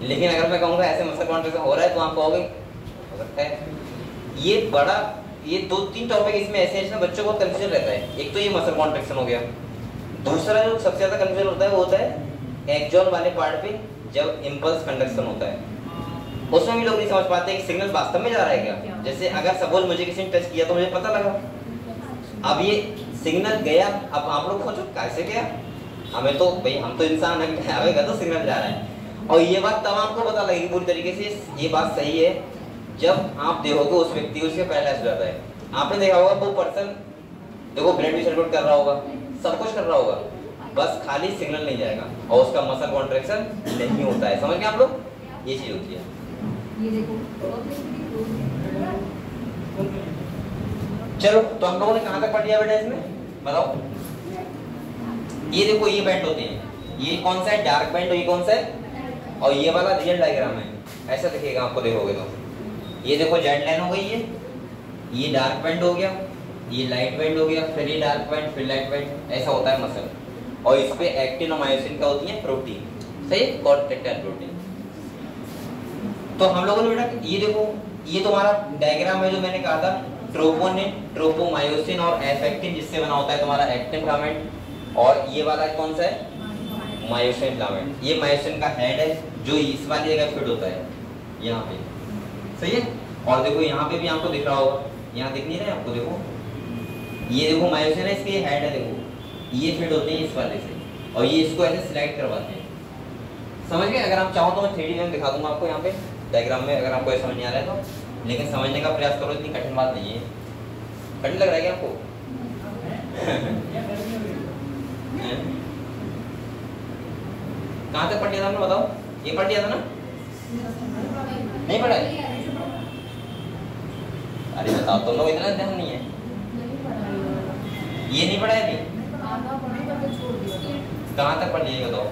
लेकिन अगर मैं कहूँगा ऐसे मसल कॉन्ट्रैक्शन हो रहा है तो आप कहोगे हो सकता है। ये बड़ा, ये 2-3 टॉपिक इसमें ऐसे हैं बच्चों को कंफ्यूजन रहता है। एक तो ये मसल कॉन्ट्रैक्शन हो गया, दूसरा जो सबसे ज्यादा कंफ्यूजन होता है वो होता है एक्सॉन वाले पार्ट पे जब इंपल्स कंडक्शन होता है, उसमें भी लोग नहीं समझ पाते कि सिग्नल वास्तव में जा रहा है क्या। जैसे अगर सपोज मुझे किसी ने टच किया तो मुझे पता लगा, अब ये सिग्नल गया, अब आप लोग सोचो कैसे गया, हमें तो भाई हम तो इंसान है, आवेगा तो सिग्नल जा रहा है। और ये बात तब आपको पता लगेगी पूरी तरीके से, ये बात सही है जब आप देखोगे उस व्यक्ति को उसके पहले हो जाता है। आपने देखा होगा वो पर्सन देखो ब्लड भी सर्कुलेट कर रहा होगा, सब कुछ कर रहा होगा, बस खाली सिग्नल नहीं जाएगा और उसका मसल कॉन्ट्रैक्शन नहीं होता है। समझ गए आप लोग? ये चीज होती है। ये देखो, चलो तो हम लोगों ने कहां तक पढ़ लिया बेटा इसमें बताओ? ये देखो ये बैंड होते हैं, ये कौन सा है? Dark band. और ये कौन सा है? और ये वाला रियल डायग्राम है, ऐसा दिखेगा आपको देखोगे तो। ये देखो जेड लाइन हो गई है, ये डार्क बैंड हो गया, ये लाइट बैंड हो गया, फिर ये डार्क बैंड, फिर लाइट बैंड, ऐसा होता है मसल। और इस पे एक्टिन और मायोसिन का होती है प्रोटीन, सही है, कॉन्ट्रैक्टाइल प्रोटीन। तो हम लोगों ने बेटा ये देखो, ये तुम्हारा डायग्राम है जो मैंने कहा था, ट्रोपोनिन, ट्रोपोमायोसिन और एफ एक्टिन, जिससे बना होता है तुम्हारा एक्टिन फिलामेंट। और ये वाला कौन सा है? Myosin filament. ये मायोसिन का हेड है जो इस वाली जगह फिट होता है यहाँ पे, सही है। और देखो यहाँ पे भी आपको दिख रहा होगा, यहाँ दिख नहीं रहा है आपको? देखो ये देखो मायोसिन है, इसके हेड है, देखो ये फिट होते हैं इस वाले से, और ये इसको ऐसे स्लाइड करवाते हैं। समझ गए? अगर आप चाहो तो मैं 3D में दिखा दूंगा आपको यहाँ पे डायग्राम में, अगर आपको समझ नहीं आ रहा है तो, लेकिन समझने का प्रयास करो, इतनी कठिन बात नहीं है। कठिन लग रहा है क्या आपको? कहाँ तक पढ़ लिया था आपने बताओ? ये पढ़ लिया था ना? नहीं पढ़ा? अरे बताओ, तुम लोग इतना ध्यान नहीं है, ये नहीं पढ़ा है अभी? कहाँ तक पढ़ लिया बताओ?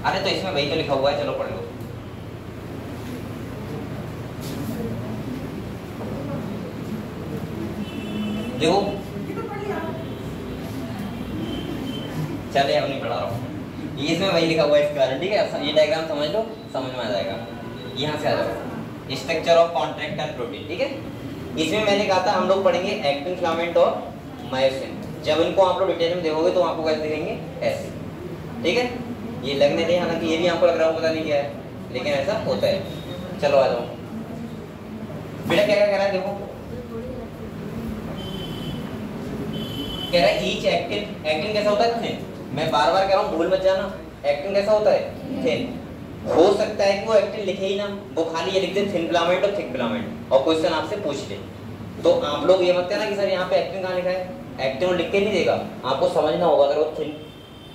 अरे तो इसमें वही तो लिखा हुआ है, चलो पढ़ लो। देखो चले, अब नहीं पढ़ा रहा हूँ, इसमें वही लिखा हुआ है इस कारण, ठीक है। ये डायग्राम समझ लो, समझ में आ जाएगा। यहाँ से आ जाओ, स्ट्रक्चर ऑफ कॉन्ट्रैक्टाइल प्रोटीन, ठीक है। इसमें मैंने कहा था हम लोग पढ़ेंगे एक्टिन फिलामेंट और मायोसिन। जब इनको आप लोग डिटेल में देखोगे तो आपको कैसे दिखेंगे? ऐसे, ठीक है। ये लगने नहीं, हालांकि ये भी आपको लग रहा है पता नहीं क्या है, लेकिन ऐसा होता है। चलो आ जाओ बेटा, क्या क्या कह रहा है देखो, कह रहा है ईच एक्टिन, एक्टिन कैसा होता है? थिन। मैं बार बार कह रहा हूँ, भूल मत जाना, एक्टिन कैसा होता है? थिन। हो सकता है कि वो एक्टिन लिखे ही ना, वो खाली ये लिख दे थिन फिलामेंट और थिक फिलामेंट, और क्वेश्चन आपसे पूछ ले, तो आप लोग ये मत कहना कि सर यहाँ पे एक्टिन कहाँ लिखा है। एक्टिन वो लिख के नहीं देगा, आपको समझना होगा। अगर वो थिन,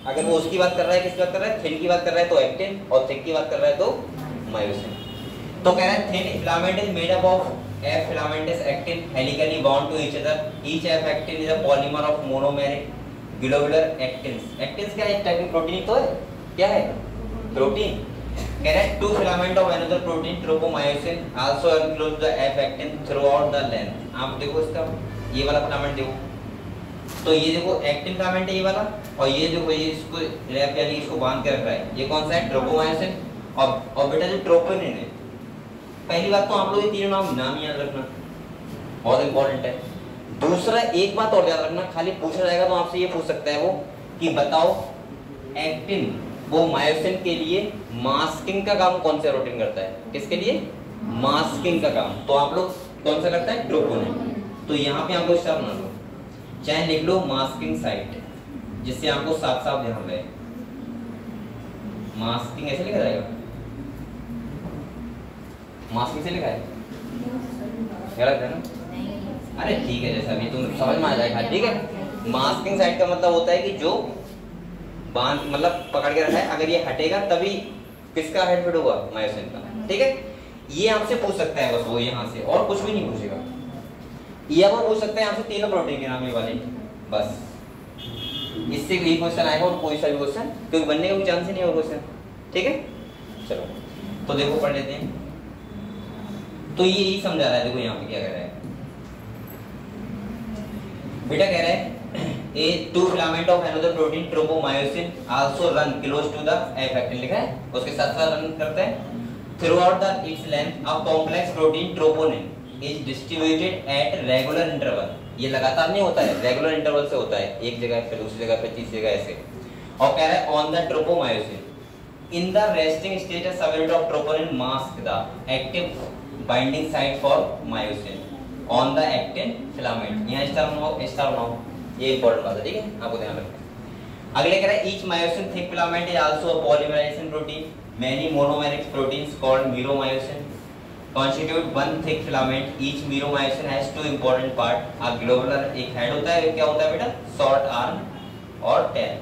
अगर वो उसकी बात कर रहा है, किसकी बात कर रहा है? थिन की बात कर रहा है तो एक्टिन, और थिक की बात कर रहा है तो मायोसिन। तो कह रहा है thin filament is made up of F filamentous actin helically bound to each other. Each F actin is a polymer of monomeric globular actins. Actins क्या है? एक टाइप की प्रोटीन तो है, क्या है? प्रोटीन। कह रहा है two filament of another protein tropomyosin also enclose the F actin throughout the length. आप देखो इसका ये वाला फिलामेंट देखो, तो ये देखो एक्टिन फिलामेंट है ये वाला, और ये देखो ये इसको रैप यानी इसको बांध के रख रहा है, ये कौन सा है? ट्रोपोमायोसिन। और बेटा जो ट्रोपोनिन है, पहली बात तो आप लोग ये तीनों नाम याद रखना, बहुत इंपॉर्टेंट है। दूसरा एक बात और याद रखना, खाली पूछा जाएगा तो आपसे ये पूछ सकता है वो कि बताओ एक्टिन वो मायोसिन के लिए मास्किंग का काम कौन सा प्रोटीन करता है? किसके लिए? मास्किंग का काम। तो आप लोग कौन सा करता है? ट्रोपोनिन। तो यहाँ पे आप लोग स्टार बना लो, चाहे लिख लो मास्किंग साइट, जिससे आपको साफ साफ ध्यान रहे। मास्किंग ऐसे लिखा जाएगा, मास्किंग से लिखा है, गलत है ना? अरे ठीक है, जैसा भी तुम समझ में आ जाएगा। ठीक है, मास्किंग साइट का मतलब होता है कि जो बांध मतलब पकड़ के रखा है, अगर ये हटेगा तभी किसका हेड फिट होगा, मायोसिन का। ठीक है, ये आपसे पूछ सकता है बस वो यहाँ से, और कुछ भी नहीं पूछेगा। ये आपको पूछ सकते हैं आपसे तीनों प्रोटीन के नाम ये वाले, बस इससे यही क्वेश्चन आएगा और कोई सा भी क्वेश्चन, क्योंकि बनने का कोई चांस ही नहीं है क्वेश्चन। ठीक है, चलो तो देखो पढ़ लेते हैं। तो ये यही समझा रहा है, देखो यहाँ पे क्या कह रहा है बेटा, कह रहा है A two filament of another protein tropomyosin also run close to the F actin लिखा है, उसके साथ साथ रन करते हैं। Throughout the its length a complex protein troponin is distributed at regular interval, ये लगातार नहीं होता है, रेगुलर इंटरवल से होता है, एक जगह फिर दूसरी जगह फिर तीसरी जगह ऐसे। और कह रहा है on the tropomyosin in the resting state a subunit of troponin mask the active binding site for myosin on the actin filament, यहाँ स्टार बनाओ, ये इंपॉर्टेंट बात है। ठीक है, आपको ध्यान रखना। अगले कह रहा है each myosin thick filament is also a polymerization protein, many monomeric proteins called meromyosin constitute one thick filament, each meromyosin has two important part, a globular एक हेड होता है, क्या होता है बेटा, short arm और tail।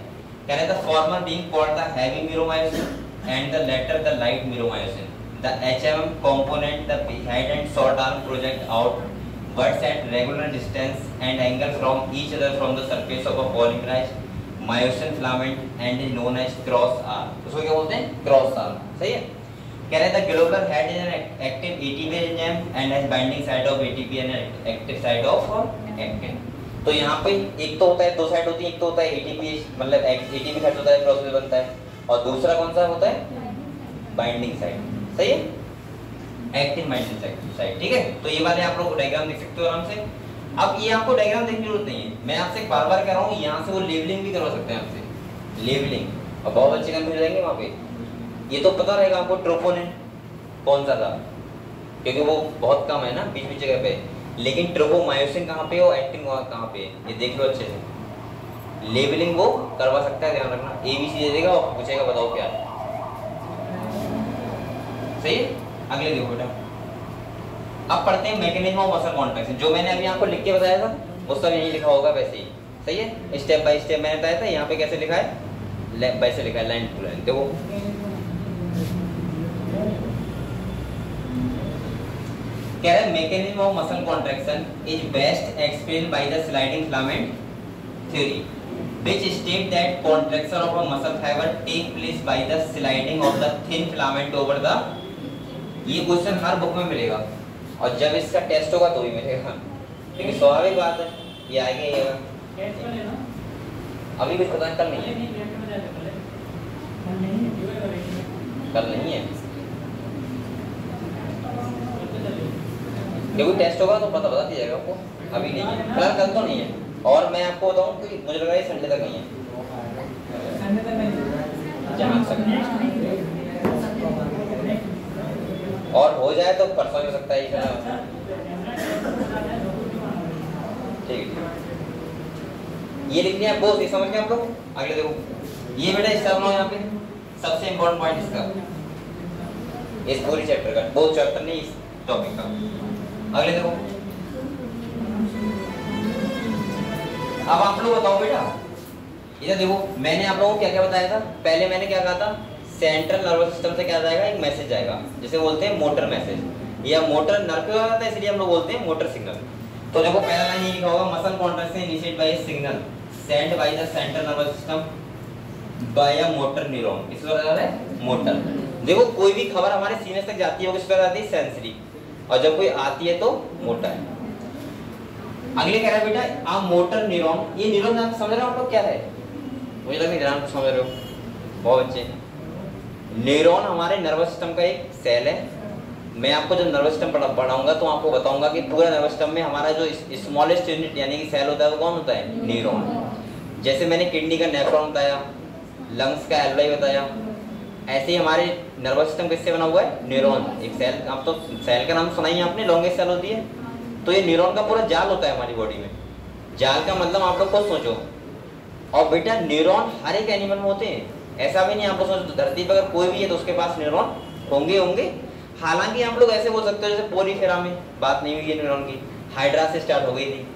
कह रहे the former being called the heavy meromyosin and the latter the light meromyosin, the HMM component the head and short arm project out but at regular distance and angle from each other from the surface of a polymerized myosin filament and is known as cross arm, उसको क्या बोलते हैं, cross arm. सही है, कह रहे थे globular head is an active ATP enzyme and has binding site of ATP and active site of actin. तो यहाँ पे एक तो होता है, दो साइड होती है, एक तो होता है एटीपी मतलब एटीपी साइट होता है, क्रॉस बनता है, और दूसरा कौन सा होता है, बाइंडिंग साइट। सही है, एक्टिव बाइंडिंग साइट। ठीक है, तो ये वाले आप लोग डायग्राम देख सकते हो आराम से। अब ये आपको डायग्राम देखने की जरूरत नहीं है, मैं आपसे बार बार कह रहा हूँ, यहाँ से वो लेबलिंग भी करवा सकते हैं आपसे, लेबलिंग, और बहुत अच्छे कंफ्यूज रहेंगे वहाँ पे। ये तो पता रहेगा आपको ट्रोपोनिन कौन सा था, क्योंकि वो बहुत कम है ना बीच बीच जगह पे, लेकिन ट्रोपोमायोसिन कहाँ पे और एक्टिन कहाँ पे, ये देख लो अच्छे से। लेबलिंग वो करवा सकता है, ध्यान रखना। ABC दे देगा और पूछेगा बताओ क्या है। सही है, अगले देखो बेटा, अब पढ़ते हैं मैकेनिज्म ऑफ मसल कॉन्ट्रैक्शन। जो मैंने अभी आपको लिख के बताया था वो सब यही लिखा होगा वैसे ही। सही है, स्टेप बाय स्टेप मैंने बताया था। यहाँ पे कैसे लिखा है, वैसे लिखा है, लाइन टू लाइन। देखो कह रहा है mechanism of muscle contraction is best explained by the sliding filament theory which state that contraction of a muscle fiber take place by the sliding of the thin filament over the, ये question हर book में मिलेगा और जब इसका test होगा तो भी मिलेगा, लेकिन स्वाभाविक बात है ये आएगा ही आएगा। अभी कुछ पता कल नहीं है, कल नहीं है, जब टेस्ट होगा तो पता बता दीजिएगा आपको, अभी नहीं है, फिलहाल कल तो नहीं है। और मैं आपको बताऊं कि मुझे लग रहा है संडे तक नहीं है, जहाँ और हो जाए तो परसों हो सकता है। ठीक है, ये लिख लिया आपको, ये समझ गए आप लोग। अगले देखो, ये बेटा इसका बनाओ, यहाँ पे सबसे इम्पोर्टेंट पॉइंट इसका, इस पूरी चैप्टर का, बहुत चैप्टर नहीं इस टॉपिक का। अगले देखो, अब आप लोग बताओ बेटा, इधर देखो मैंने आप लोगों को क्या क्या बताया था। पहले मैंने क्या कहा था, सेंट्रल नर्वस सिस्टम से क्या जाएगा, एक मैसेज जाएगा जिसे बोलते हैं मोटर मैसेज, या मोटर नर्व पे आता है इसलिए हम लोग बोलते हैं मोटर सिग्नल। तो देखो पहला लाइन ये लिखा होगा, muscle contraction initiated buy signal send by the central nervous system by a motor neuron. किस तरह आता है, मोटर। देखो कोई भी खबर हमारे सीनस तक जाती है वो किस तरह आती है, सेंसरी, और जब कोई आती है तो मोटर। अगले कह रहा है बेटा आ मोटर न्यूरॉन, ये न्यूरॉन आप समझ रहे हो आप लोग क्या है, मुझे लग नहीं ध्यान समझ रहे हो बहुत अच्छे। न्यूरॉन हमारे नर्वस सिस्टम का एक सेल है। मैं आपको जब नर्वस सिस्टम पढ़ाऊंगा तो आपको बताऊंगा कि पूरा नर्वस सिस्टम में हमारा जो स्मॉलेस्ट यूनिट यानी कि सेल होता है वो कौन होता है, न्यूरॉन। जैसे मैंने किडनी का नेफ्रॉन बताया, लंग्स का एल्वेओलाई बताया, ऐसे ही हमारे नर्वस सिस्टम किससे बना हुआ है, न्यूरॉन। एक सेल, आप तो सेल का नाम सुना ही आपने, लॉन्गेस्ट सेल होती है। तो ये न्यूरॉन का पूरा जाल होता है हमारी बॉडी में, जाल का मतलब आप लोग खुद सोचो। और बेटा न्यूरॉन हर एक एनिमल में होते हैं, ऐसा भी नहीं आप लोग सोचो धरती पर अगर कोई भी है तो उसके पास न्यूरॉन होंगे होंगे। हालांकि आप लोग ऐसे बोल सकते हो जैसे पोरीफेरा में बात नहीं हुई है न्यूरॉन की, हाइड्रा से स्टार्ट हो गई थी,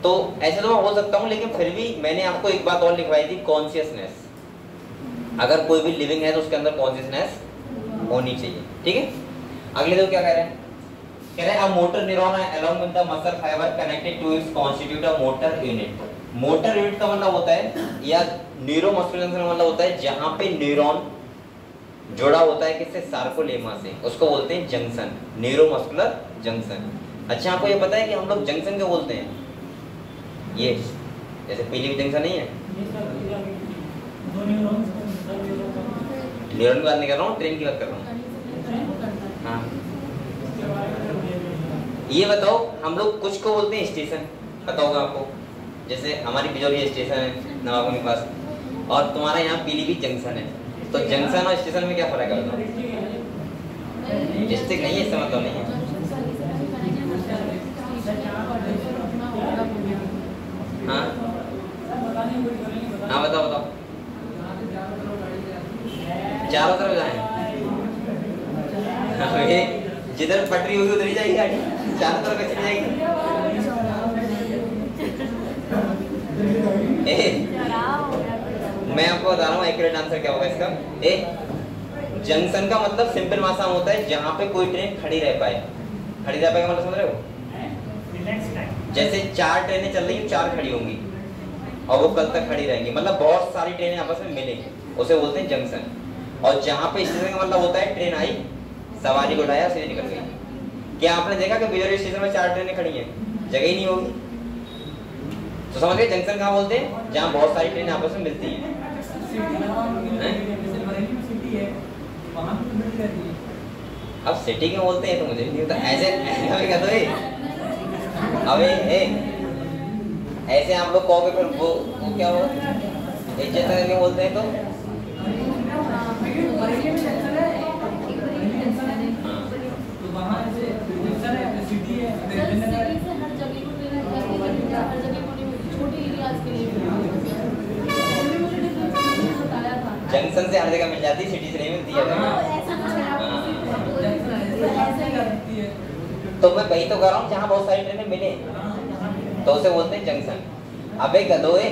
तो ऐसे तो मैं बोल सकता हूँ, लेकिन फिर भी मैंने आपको एक बात और लिखवाई थी, कॉन्शियसनेस। अगर कोई भी लिविंग है तो उसके अंदर कॉन्शियसनेस होनी चाहिए, ठीक है। अगले देखो क्या कह रहे हैं, कह रहे हैं a motor neuron along with the muscle fibre connected to its constitute a motor unit. Motor unit का मतलब होता है या न्यूरोमस्कुलर जंक्शन का मतलब होता है जहां पे न्यूरॉन जुड़ा होता है किससे, सार्कोलेमा से, उसको बोलते हैं जंक्शन, न्यूरोमस्कुलर जंक्शन। अच्छा आपको ये पता है कि हम लोग जंक्शन क्यों बोलते हैं, ये जैसे पीली जंक्शन नहीं है, न्यूरॉन की बात नहीं कर रहा हूँ, ट्रेन की बात कर रहा हूँ। हाँ ये बताओ, हम लोग कुछ को बोलते हैं स्टेशन, पता होगा आपको, जैसे हमारी बिजौरी स्टेशन है नवाबों के पास, और तुम्हारा यहाँ पीलीभीत जंक्शन है, तो जंक्शन और स्टेशन में क्या फर्क है बताओ? डिस्ट्रिक्ट नहीं है, इसका मतलब नहीं है। हाँ हाँ बताओ बताओ, चारों तरफ जाए, जिधर पटरी होगी उधर ही जाएगी गाड़ी, चारों तरफ कैसे जाएगी? मैं आपको बता रहा हूँ एक्यूरेट आंसर क्या होगा इसका। जंक्शन का मतलब सिंपल भाषा में होता है जहाँ पे कोई ट्रेन खड़ी रह पाए। खड़ी रह पाए का मतलब समझ रहे हो? जैसे 4 ट्रेनें चल रही हैं, 4 खड़ी होंगी और वो कल तक खड़ी रहेंगी, मतलब बहुत सारी ट्रेनें आपस में मिलेंगी, उसे बोलते हैं जंक्शन। और जहाँ पे स्टेशन का मतलब होता है ट्रेन आई, सवारी को उठाया, सीधे निकल गई। क्या आपने देखा कि बिजौरी स्टेशन में 4 ट्रेनें खड़ी हैं, जगह ही नहीं होगी, तो समझ गए जंक्शन कहाँ बोलते हैं, जहाँ बहुत सारी ट्रेनें आपस में मिलती हैं। अब सिटी क्यों बोलते हैं तो मुझे नहीं पता, ऐसे कह दो अबे ऐसे आप लोग कहोगे फिर वो क्या हो, इज्जत करके बोलते हैं तो जंक्शन से हर जगह मिल जाती है, सिटी से नहीं मिलती है। तो मैं वही तो कर रहा हूँ जहाँ बहुत सारी ट्रेनें मिले तो उसे बोलते हैं जंक्शन। अबे गधोए,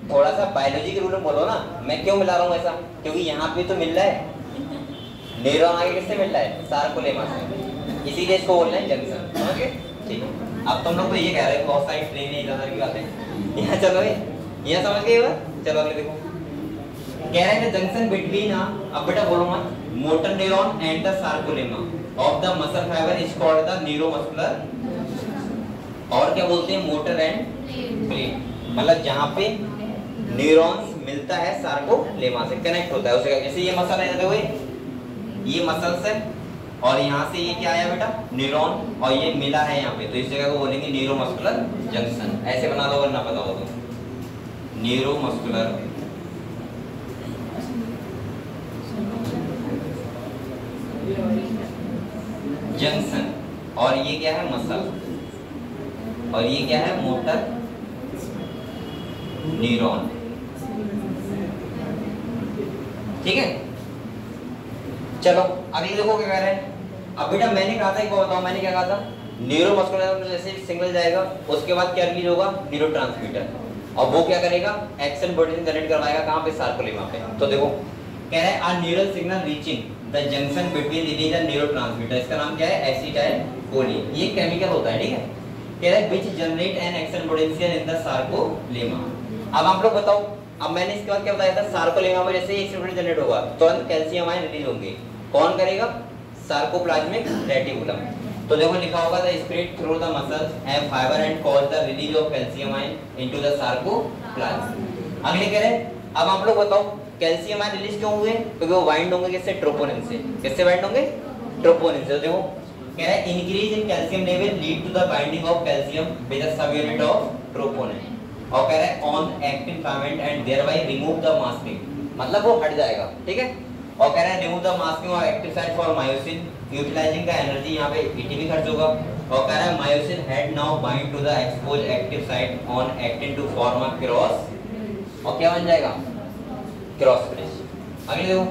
थोड़ा सा बायोलॉजी के रूल में बोलो ना, मैं क्यों मिला रहा हूँ ऐसा, क्योंकि यहाँ पे तो मिल रहा है, न्यूरॉन आगे किससे मिल रहा है, सार्कोलेमा से, इसीलिए इसको बोल रहे हैं जंक्शन, समझ गए? ठीक है, अब तुम लोग तो ये कह रहे हो बहुत सारी ट्रेनें इधर की बातें, यहाँ चलो यहाँ समझ गए, चलो अगले देखो, कह रहे हैं जंक्शन बिटवीन, अब बेटा बोलो मत, motor neuron and the sarcolemma of the muscle fibre is called the neuromuscular, और क्या बोलते हैं, मोटर एंड ब्रेन, मतलब जहाँ पे न्यूरॉन्स मिलता है सार्कोलेमा से, कनेक्ट होता है उसे, जैसे ये मसल है, देखो ये मसल्स है और यहाँ से ये क्या आया बेटा, न्यूरॉन, और ये मिला है यहाँ पे, तो इस जगह को बोलेंगे न्यूरोमस्कुलर जंक्शन। ऐसे बना दो अगर ना पता हो तो, न्यूरोमस्कुलर जंक्शन, और ये क्या है, मसल, और ये क्या है, मोटर न्यूरॉन, ठीक है। चलो अगले देखो क्या कह रहे हैं। अब बेटा मैंने कहा था, एक बार बताओ मैंने क्या कहा था, न्यूरोमस्कुलर जैसे सिग्नल जाएगा उसके बाद क्या रिलीज होगा, न्यूरोट्रांसमीटर, और वो क्या करेगा, एक्शन प्रोटीन जनरेट करवाएगा, कहाँ पे, सार्कोलेमा पे। तो देखो कह रहे हैं a neural signal reaching the junction between release and neurotransmitter, इसका नाम क्या है, एसिटाइलकोलिन, ये केमिकल होता है, ठीक है। कह रहे हैं which generate an action potential in the sarcolemma. अब आप लोग बताओ, अब मैंने इसके बाद क्या बताया था, सार्कोलेमा में जैसे एक्शन पोटेंशियल जनरेट होगा तुरंत कैल्शियम आयन रिलीज होंगे, कौन करेगा, सार्कोप्लाज्मिक रेटिकुलम। तो देखो लिखा होगा the spread through the muscles have fibre and cause the release of calcium ion into the sarcoplasm. अगले कह रहे अब आप लोग बताओ कैल्शियम आयन रिलीज क्यों हुए, क्योंकि वो बाइंड होंगे किससे, ट्रोपोनिन से। किससे बाइंड होंगे, ट्रोपोनिन से। देखो कह रहा है increase in calcium level lead to the binding of calcium with a subunit of troponin, और कह रहा है on actin filament and thereby remove the masking, मतलब वो हट जाएगा, ठीक है। और कह रहा है रिमूव द मास्किंग और active site for myosin utilising the energy, यहाँ पे एटीपी खर्च होगा, और कह रहा है myosin head now bind to the expose active site on actin to form a cross, और क्या बन जाएगा, क्रॉस ब्रिज। अगले देखो,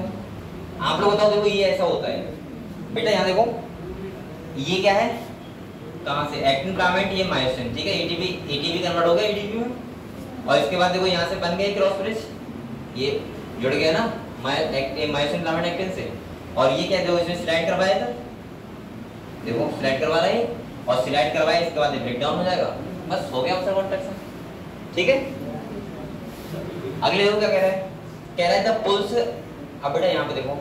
आप लोग बताओ, देखो ये ऐसा होता है बेटा, यहाँ देखो ये क्या है, कहाँ से, एक्टिन फिलामेंट, ये मायोसिन, ठीक है, एटीपी कन्वर्ट हो गया एडीपी में, और इसके बाद देखो यहाँ से बन गया क्रॉस ब्रिज, ये जुड़ गया ना मायोसिन फिलामेंट एक्टिन से, और ये क्या देखो इसमें स्लाइड करवाया था, देखो स्लाइड करवा रहा है, और स्लाइड करवाया इसके बाद ब्रेक डाउन हो जाएगा, बस हो गया मसल कॉन्ट्रैक्शन, ठीक है। अगले देखो क्या कह रहा है, कह रहा है द पुल्स, अब बेटा यहाँ पे देखो,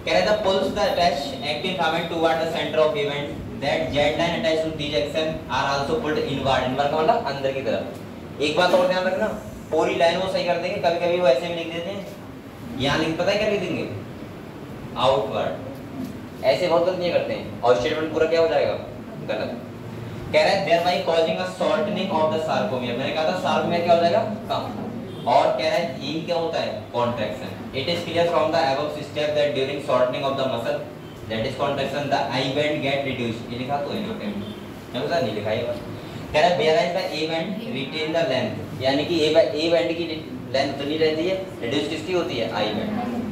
कह रहा है the pulls the attach actin filament toward the centre of event that Z line attached to these action are also pulled inward, inward का मतलब अंदर की तरफ। एक बात और ध्यान रखना, पूरी लाइन वो सही कर देंगे, कभी-कभी वो ऐसे भी लिख देते हैं, यहाँ लिख पता है क्या लिख देंगे, आउटवर्ड, ऐसे बहुत गलतियां करते हैं, और स्टेटमेंट पूरा क्या हो जाएगा, गलत। कह रहा है thereby causing a shortening of the sarcomere, मैंने कहा था सार्कोमियर क्या हो जाएगा, कम, और कह रहा है ये क्या होता है, contraction. It is clear from the above step that during shortening of the muscle that is contraction the I band gate reduced, ये लिखा तो है यहाँ पे, मैं बता नहीं लिखा है बस। कह रहा है whereas the A band retain the length, यानी कि ए बैंड की लेंथ उतनी रहती है, रिड्यूस किसकी होती है, आई बैंड।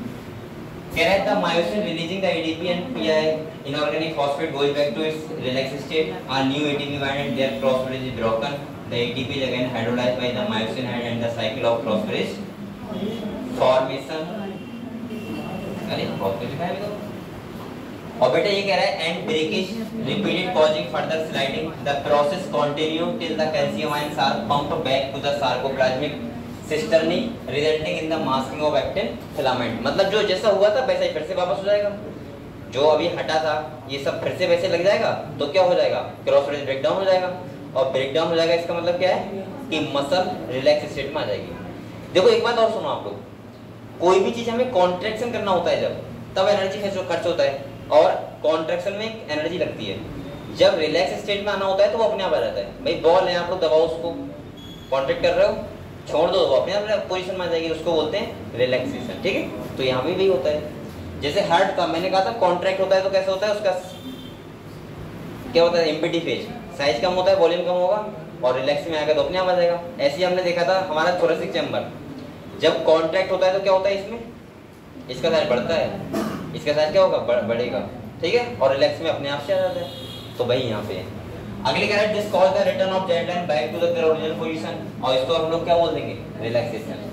कह रहा है the myosin releasing the ADP and Pi inorganic phosphate goes back to its relax state, a new ATP band and their cross bridge is broken, the ATP is again hydrolyzed by the myosin head and the cycle of cross bridge formation, अरे बहुत कुछ लिखा है तो। और बेटा ये कह रहा है and breakage repeated causing further sliding, the process continue till the calcium ions are pumped back to the sarcoplasmic cisternae resulting in the masking of actin filament, मतलब जो जैसा हुआ था वैसा ही फिर से वापस हो जाएगा, जो अभी हटा था ये सब फिर से वैसे लग जाएगा, तो क्या हो जाएगा, क्रॉस ब्रिज ब्रेक डाउन हो जाएगा, और ब्रेक डाउन हो जाएगा इसका मतलब क्या है कि मसल रिलैक्स स्टेट में आ जाएगी। देखो एक बात और सुनो आप लोग, कोई भी चीज हमें कॉन्ट्रैक्शन करना होता है जब, तब एनर्जी खर्च होता है, और कॉन्ट्रैक्शन में एनर्जी लगती है, जब रिलैक्स स्टेट में आना होता है तो वो अपने आप आ जाता है। भाई बॉल है, आप लोग दबाओ उसको, कॉन्ट्रैक्ट कर रहे हो, छोड़ दो वो अपने आप पोजीशन में आ जाएगी, उसको बोलते हैं रिलैक्सेशन, ठीक है। तो यहाँ भी होता है, जैसे हार्ट का मैंने कहा था कॉन्ट्रैक्ट होता है तो कैसे होता है, उसका क्या होता है, एम्प्टी फेज, साइज कम होता है, वॉल्यूम कम होगा, और रिलैक्स में आएगा तो अपने आप आ जाएगा। ऐसे ही हमने देखा था हमारा थोरेसिक चैम्बर, जब कॉन्ट्रैक्ट होता है तो क्या होता है, इसमें इसका साइज बढ़ता है, इसका साइज क्या होगा, बढ़ेगा, ठीक है, और रिलैक्स में अपने आप से आ जाता है। तो भाई यहाँ पे अगली कह रहा है this cause the return of Z line back to the original position, और इसको हम लोग क्या बोल देंगे, रिलैक्सेशन।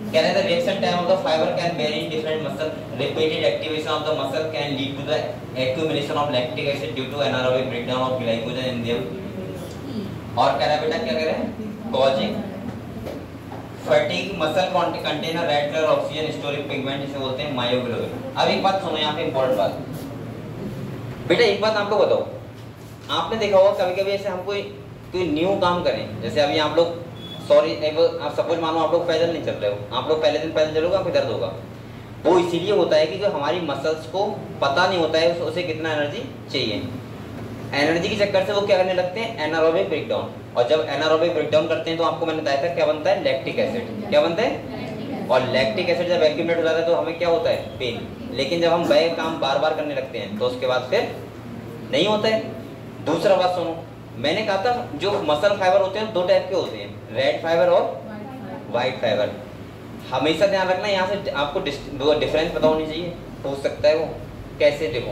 कह रहा है the reaction time of the fiber can vary in different muscle, repeated activation of the muscle can lead to the accumulation of lactic acid due to anaerobic breakdown of glycogen in them, और कह रहा है बेटा क्या कह रहा है, causing fatigue muscle contain a red color oxygen storing pigment, जिसे बोलते हैं myoglobin। अब एक बात सुनो यहाँ पे इम्पोर्टेंट बात, बेटा एक बात आपको बताओ, आपने देखा होगा कभी कभी ऐसे हम कोई न्यू काम करें, जैसे अभी आप लोग आप सपोज मानो आप लोग पैदल नहीं चल रहे हो, आप लोग पहले दिन पैदल चलोगे आपको दर्द होगा, वो इसीलिए होता है कि जो हमारी मसल्स को पता नहीं होता है उसे कितना एनर्जी चाहिए, एनर्जी के चक्कर से वो क्या करने लगते हैं, एनारोबिक ब्रेकडाउन, और जब एनारोबिक ब्रेकडाउन करते हैं तो आपको मैंने बताया था क्या बनता है, लैक्टिक एसिड, क्या बनता है, और लैक्टिक एसिड जब एक्यूमुलेट हो जाता है तो हमें क्या होता है, पेन, लेकिन जब हम वह काम बार बार करने लगते हैं तो उसके बाद फिर नहीं होता है। दूसरा बात सुनो, मैंने कहा था जो मसल फाइबर होते हैं दो टाइप के होते हैं, रेड फाइबर और वाइट फाइबर। हमेशा ध्यान रखना, यहाँ से आपको डिफरेंस पता होनी चाहिए, पूछ सकता है वो कैसे। देखो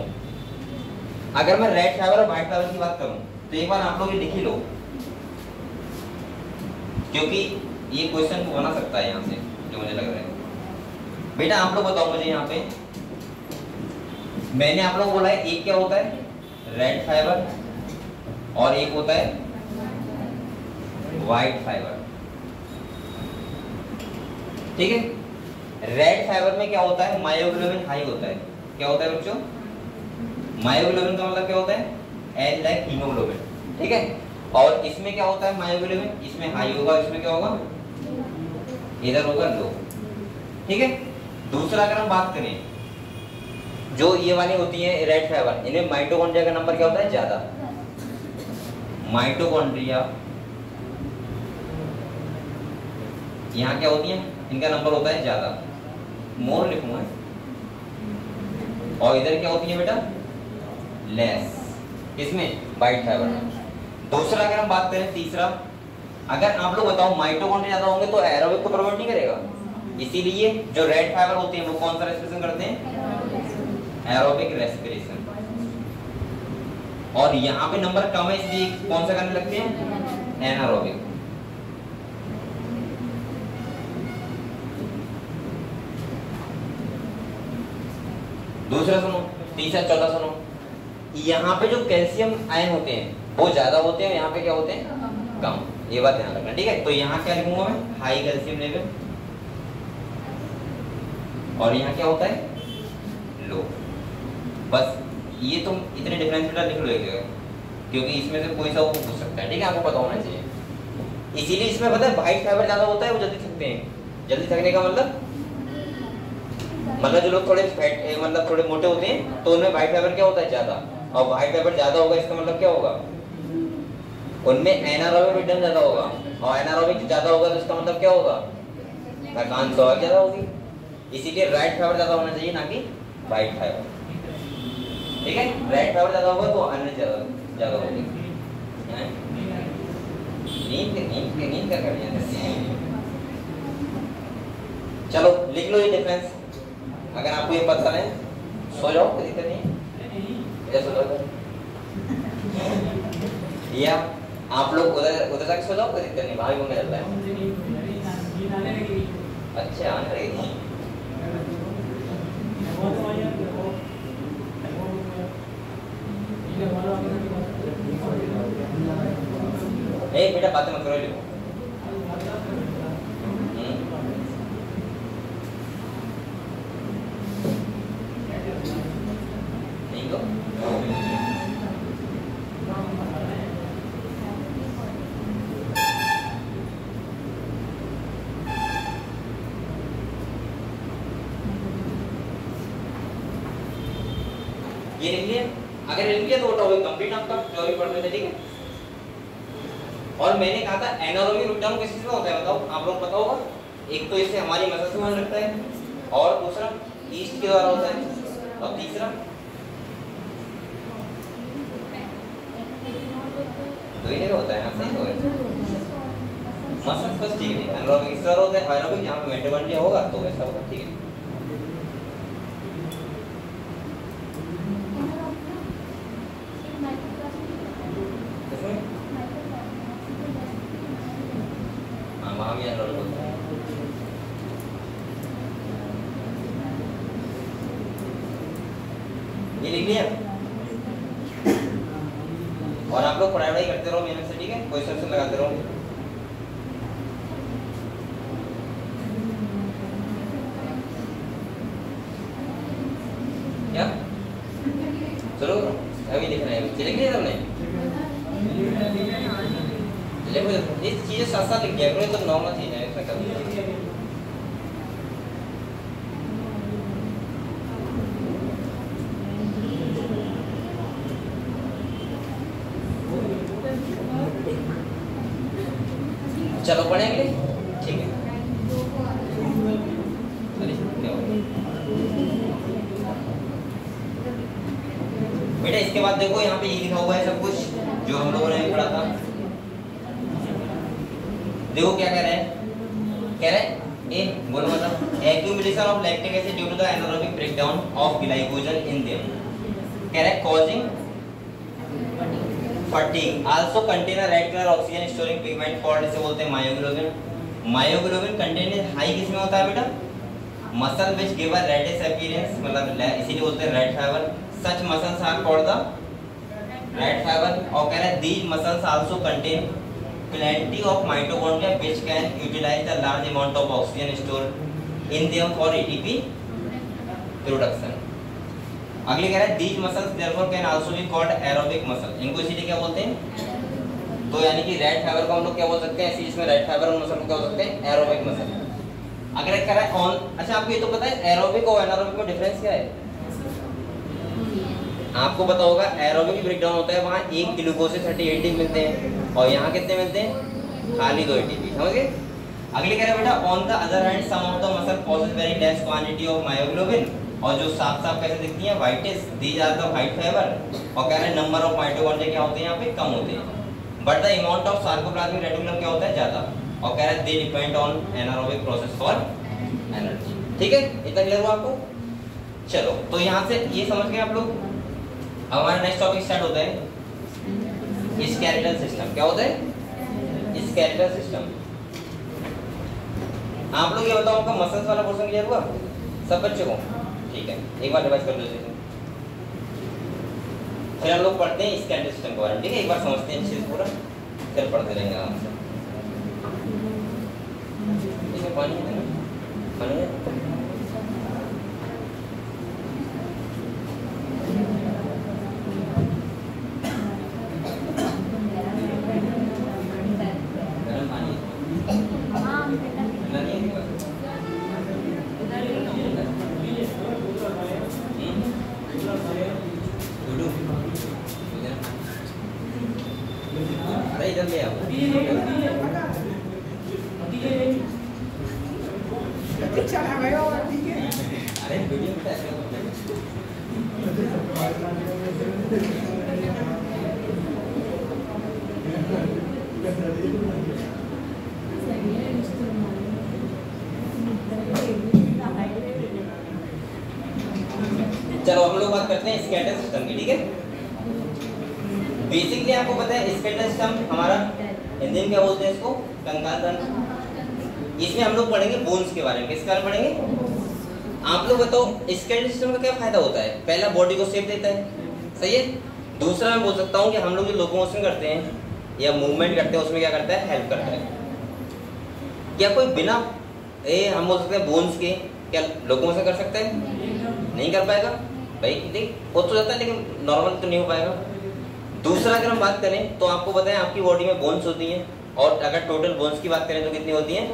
अगर मैं रेड फाइबर और वाइट फाइबर की बात करूं तो एक बार आप लोग ये लिख ही लो, क्योंकि ये क्वेश्चन बना सकता है यहाँ से, जो मुझे लग रहा है। बेटा आप लोग बताओ मुझे, यहाँ पे मैंने आप लोग बोला है एक क्या होता है, रेड फाइबर, और एक होता है व्हाइट फाइबर, ठीक है। रेड फाइबर में क्या होता है, मायोग्लोबिन हाई होता है। क्या होता है बच्चों, मायोग्लोबिन का मतलब क्या होता है, एज लाइक हीमोग्लोबिन, ठीक है। और इसमें क्या होता है, मायोग्लोबिन इसमें हाई होगा, इसमें क्या होगा, इधर होगा लो, ठीक है। दूसरा अगर हम बात करें, जो ये वाली होती है रेड फाइबर, इन्हें माइटोकॉन्ड्रिया का नंबर क्या होता है, ज्यादा। माइटोकॉन्ड्रिया यहाँ क्या होती है, इनका नंबर होता है ज्यादा, मोर लिखूंगा, और इधर क्या होती है बेटा, लेस। इसमें वाइट फाइबर में। दूसरा अगर हम बात करें तीसरा, अगर आप लोग बताओ माइटोकॉन्ड्रिया ज्यादा होंगे तो एरोबिक को प्रमोट नहीं करेगा, इसीलिए जो रेड फाइबर होते हैं वो कौन सा रेस्पिरेशन करते हैं, एरोबिक रेस्पिरेशन। और यहाँ पे नंबर कम है इसलिए कौन सा करने लगते हैं, एनारोबिक। दूसरा सुनो, तीसरा चौथा सुनो, यहाँ पे जो कैल्शियम आयन होते हैं वो ज्यादा होते हैं, यहाँ पे क्या होते हैं, कम। ये बात ध्यान रखना, ठीक है। तो यहाँ क्या लिखूंगा मैं, हाई कैल्शियम लेवल, और यहाँ क्या होता है, लो। बस ये तुम इतने डिफरेंस बेटा लिख लो एक जगह, क्योंकि इसमें से कोई सा वो पूछ सकता है, ठीक है, आपको पता होना चाहिए। इसीलिए इसमें पता है व्हाइट फाइबर ज्यादा होता है, वो जल्दी थकते हैं। जल्दी थकने का मतलब जो लोग थोड़े फैट मतलब थोड़े मोटे होते हैं तो उनमें व्हाइट फाइबर क्या होता है, ज्यादा। और व्हाइट फाइबर ज्यादा होगा इसका मतलब क्या होगा, उनमें एनारोबिक रिटर्न ज्यादा होगा, और एनारोबिक ज्यादा होगा तो इसका मतलब क्या होगा, थकान स्वाभाविक ज्यादा होगी। इसीलिए रेड फाइबर ज्यादा होना चाहिए, ना कि व्हाइट फाइबर, ठीक है। रेड फाइबर ज्यादा होगा तो अन्य ज्यादा होगी। नींद क्या करनी है, चलो लिख लो ये डिफरेंस। अगर आपको ये पता है सो जाओ, कोई दिक्कत नहीं है, सो जाओ, या आप लोग उधर जाके सो जाओ, कोई दिक्कत नहीं, भाभी को मिल जाता है। अच्छा आने लगेगी, बेटा बातें मत करो, लिखो। ये लिख लिया, अगर लिख लिया तो वो टॉपिक कंप्लीट आपका जो भी पढ़ रहे थे, ठीक है। और मैंने कहा था एनारोबिक ब्रेकडाउन किस चीज में होता है, बताओ आप लोग पता होगा। एक तो इससे हमारी मसल से मान रखता है, और दूसरा ईस्ट के द्वारा होता है, और तीसरा दो ही जगह होता है ना, सही हो गया। मसल बस ठीक है, एनारोबिक इस तरह होता है, एरोबिक यहाँ पे माइटोकॉन्ड्रिया होगा तो ऐसा होगा, ठीक है। ये लिख लिया, और आप लोग पढ़ाई करते रहो मेहनत से, ठीक है, क्वेश्चन लगाते रहो। क्या चलो अभी लिखना है, लिख लिया तुमने, ये चीजें साथ साथ लिख दिया करो, तो नॉर्मल चीज है, इसमें कर चलो पढ़ेंगे, ठीक है। बेटा इसके बाद देखो यहाँ पे ये लिखा हुआ है सब कुछ जो हम लोगों ने पढ़ा था। देखो क्या कह रहे हैं, कह रहे हैं ए बोलो मतलब accumulation of lactic acid due to the anaerobic breakdown of glycogen in them, कह रहे हैं causing fatigue, also contain a red colour oxygen storing pigment called, इसे बोलते हैं मायोग्लोबिन। मायोग्लोबिन कंटेंट हाई किसमें होता है बेटा, muscle which give a reddish appearance, मतलब इसीलिए बोलते हैं red fibre. Such muscles are called the red fibre. और कह रहे हैं these muscles also contain plenty of mitochondria which can utilize the large amount of oxygen stored in them for ATP production. अगले कह रहा है these muscles therefore can also be called aerobic muscle, इनको इसीलिए क्या बोलते हैं, तो यानी कि रेड फाइबर को हम लोग क्या बोल सकते हैं, ऐसी जिसमें रेड फाइबर उन मसल को क्या बोल सकते हैं, एरोबिक मसल। अगर कह रहा है ऑन, अच्छा आपको ये तो पता है एरोबिक और एनारोबिक में डिफरेंस क्या है, आपको पता होगा एरोबिक ब्रेकडाउन होता है वहाँ 1 ग्लूकोज से 30 एटीपी मिलते हैं, और यहाँ कितने मिलते हैं, खाली 2 एटीपी, समझ गए। अगले कह रहे हैं बेटा on the other hand some of the muscle possess very less quantity of myoglobin और जो साफ साफ कैसे दिखती है, whitish, these are the white fibre, और कह रहे हैं नंबर ऑफ माइटोकॉन्ड्रिया क्या होते हैं यहाँ पे, कम होते हैं, but the amount of sarcoplasmic reticulum क्या होता है, ज्यादा, और कह रहे हैं they depend on anaerobic process for energy. ठीक है, इतना क्लियर हुआ आपको? चलो, तो यहाँ से ये समझ गए आप लोग। अब हमारा नेक्स्ट टॉपिक स्टार्ट होता है स्केलेटल सिस्टम। क्या होता है? Skeletal system. आप लोग ये बताओ, आपका मसल्स वाला पोर्शन क्लियर हुआ सब बच्चों को? ठीक है, एक बार रिवाइज कर लो। फिर हम लोग पढ़ते हैं स्केलेटल सिस्टम के बारे में। ठीक है, एक बार समझते हैं अच्छे से पूरा, फिर पढ़ते रहेंगे आराम से। इसमें पानी है ना? पानी है? इधर ले आओ। अरे वीडियो में ऐसे चलो हम लोग बात करते हैं स्केलेटल सिस्टम की। ठीक है, बेसिकली आपको पता है स्केलेटल सिस्टम हमारा हिंदी में क्या बोलते हैं इसको, कंकाल तंत्र। इसमें हम लोग पढ़ेंगे बोन्स के बारे में। किसके बारे में पढ़ेंगे? आप लोग बताओ स्केलेटल सिस्टम का क्या फायदा होता है? पहला, बॉडी को शेप देता है, सही है। दूसरा, मैं बोल सकता हूँ कि हम लोग जो लोकोमोशन करते हैं या मूवमेंट करते हैं उसमें क्या करता है, हेल्प करता है। क्या कोई बिना हम बोल सकते हैं बोन्स के क्या लोकोमोशन कर सकते हैं? नहीं कर पाएगा भाई, देख हो तो जाता है लेकिन नॉर्मल तो नहीं हो पाएगा। दूसरा, अगर हम बात करें तो आपको पता है आपकी बॉडी में बोन्स होती हैं, और अगर टोटल बोन्स की बात करें तो कितनी होती हैं?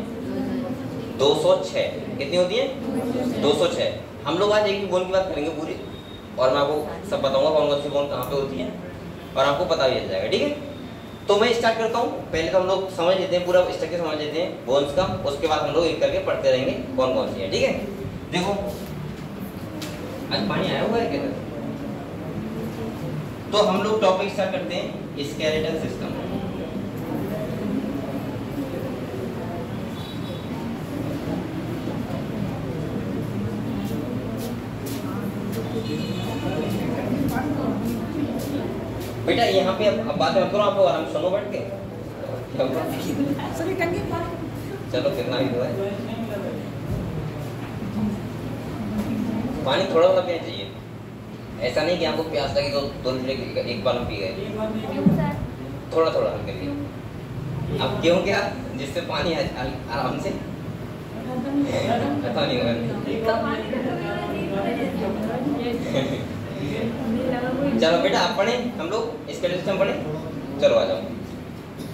206। कितनी होती है? 206। हम लोग आज एक ही बोन की बात करेंगे पूरी, और मैं आपको सब बताऊंगा कौन कौन सी बोन कहाँ पे होती है, और आपको पता भी चल जाएगा। ठीक है, तो मैं स्टार्ट करता हूँ। पहले तो हम लोग समझ लेते हैं, पूरा स्ट्रक्चर समझ लेते हैं बोन्स का, उसके बाद हम लोग एक करके पढ़ते रहेंगे कौन कौन सी है। ठीक है, देखो आज पानी आया हुआ है क्या? तो हम लोग टॉपिक स्टार्ट करते हैं स्केलेटल सिस्टम। बेटा यहाँ पे अब बात मत करो, आप लोग आराम सुनो बैठ के। चलो कितना भी हुआ है, पानी थोड़ा थोड़ा पीना चाहिए। ऐसा नहीं कि आपको प्यास लगी तो 2 लीटर एक बार में पी गए, थोड़ा थोड़ा हल्के लिए। अब क्यों क्या, जिससे पानी आराम से खत्म नहीं होगा। चलो बेटा आप पढ़े, हम लोग स्केलेटल सिस्टम पढ़े। चलो आ जाओ।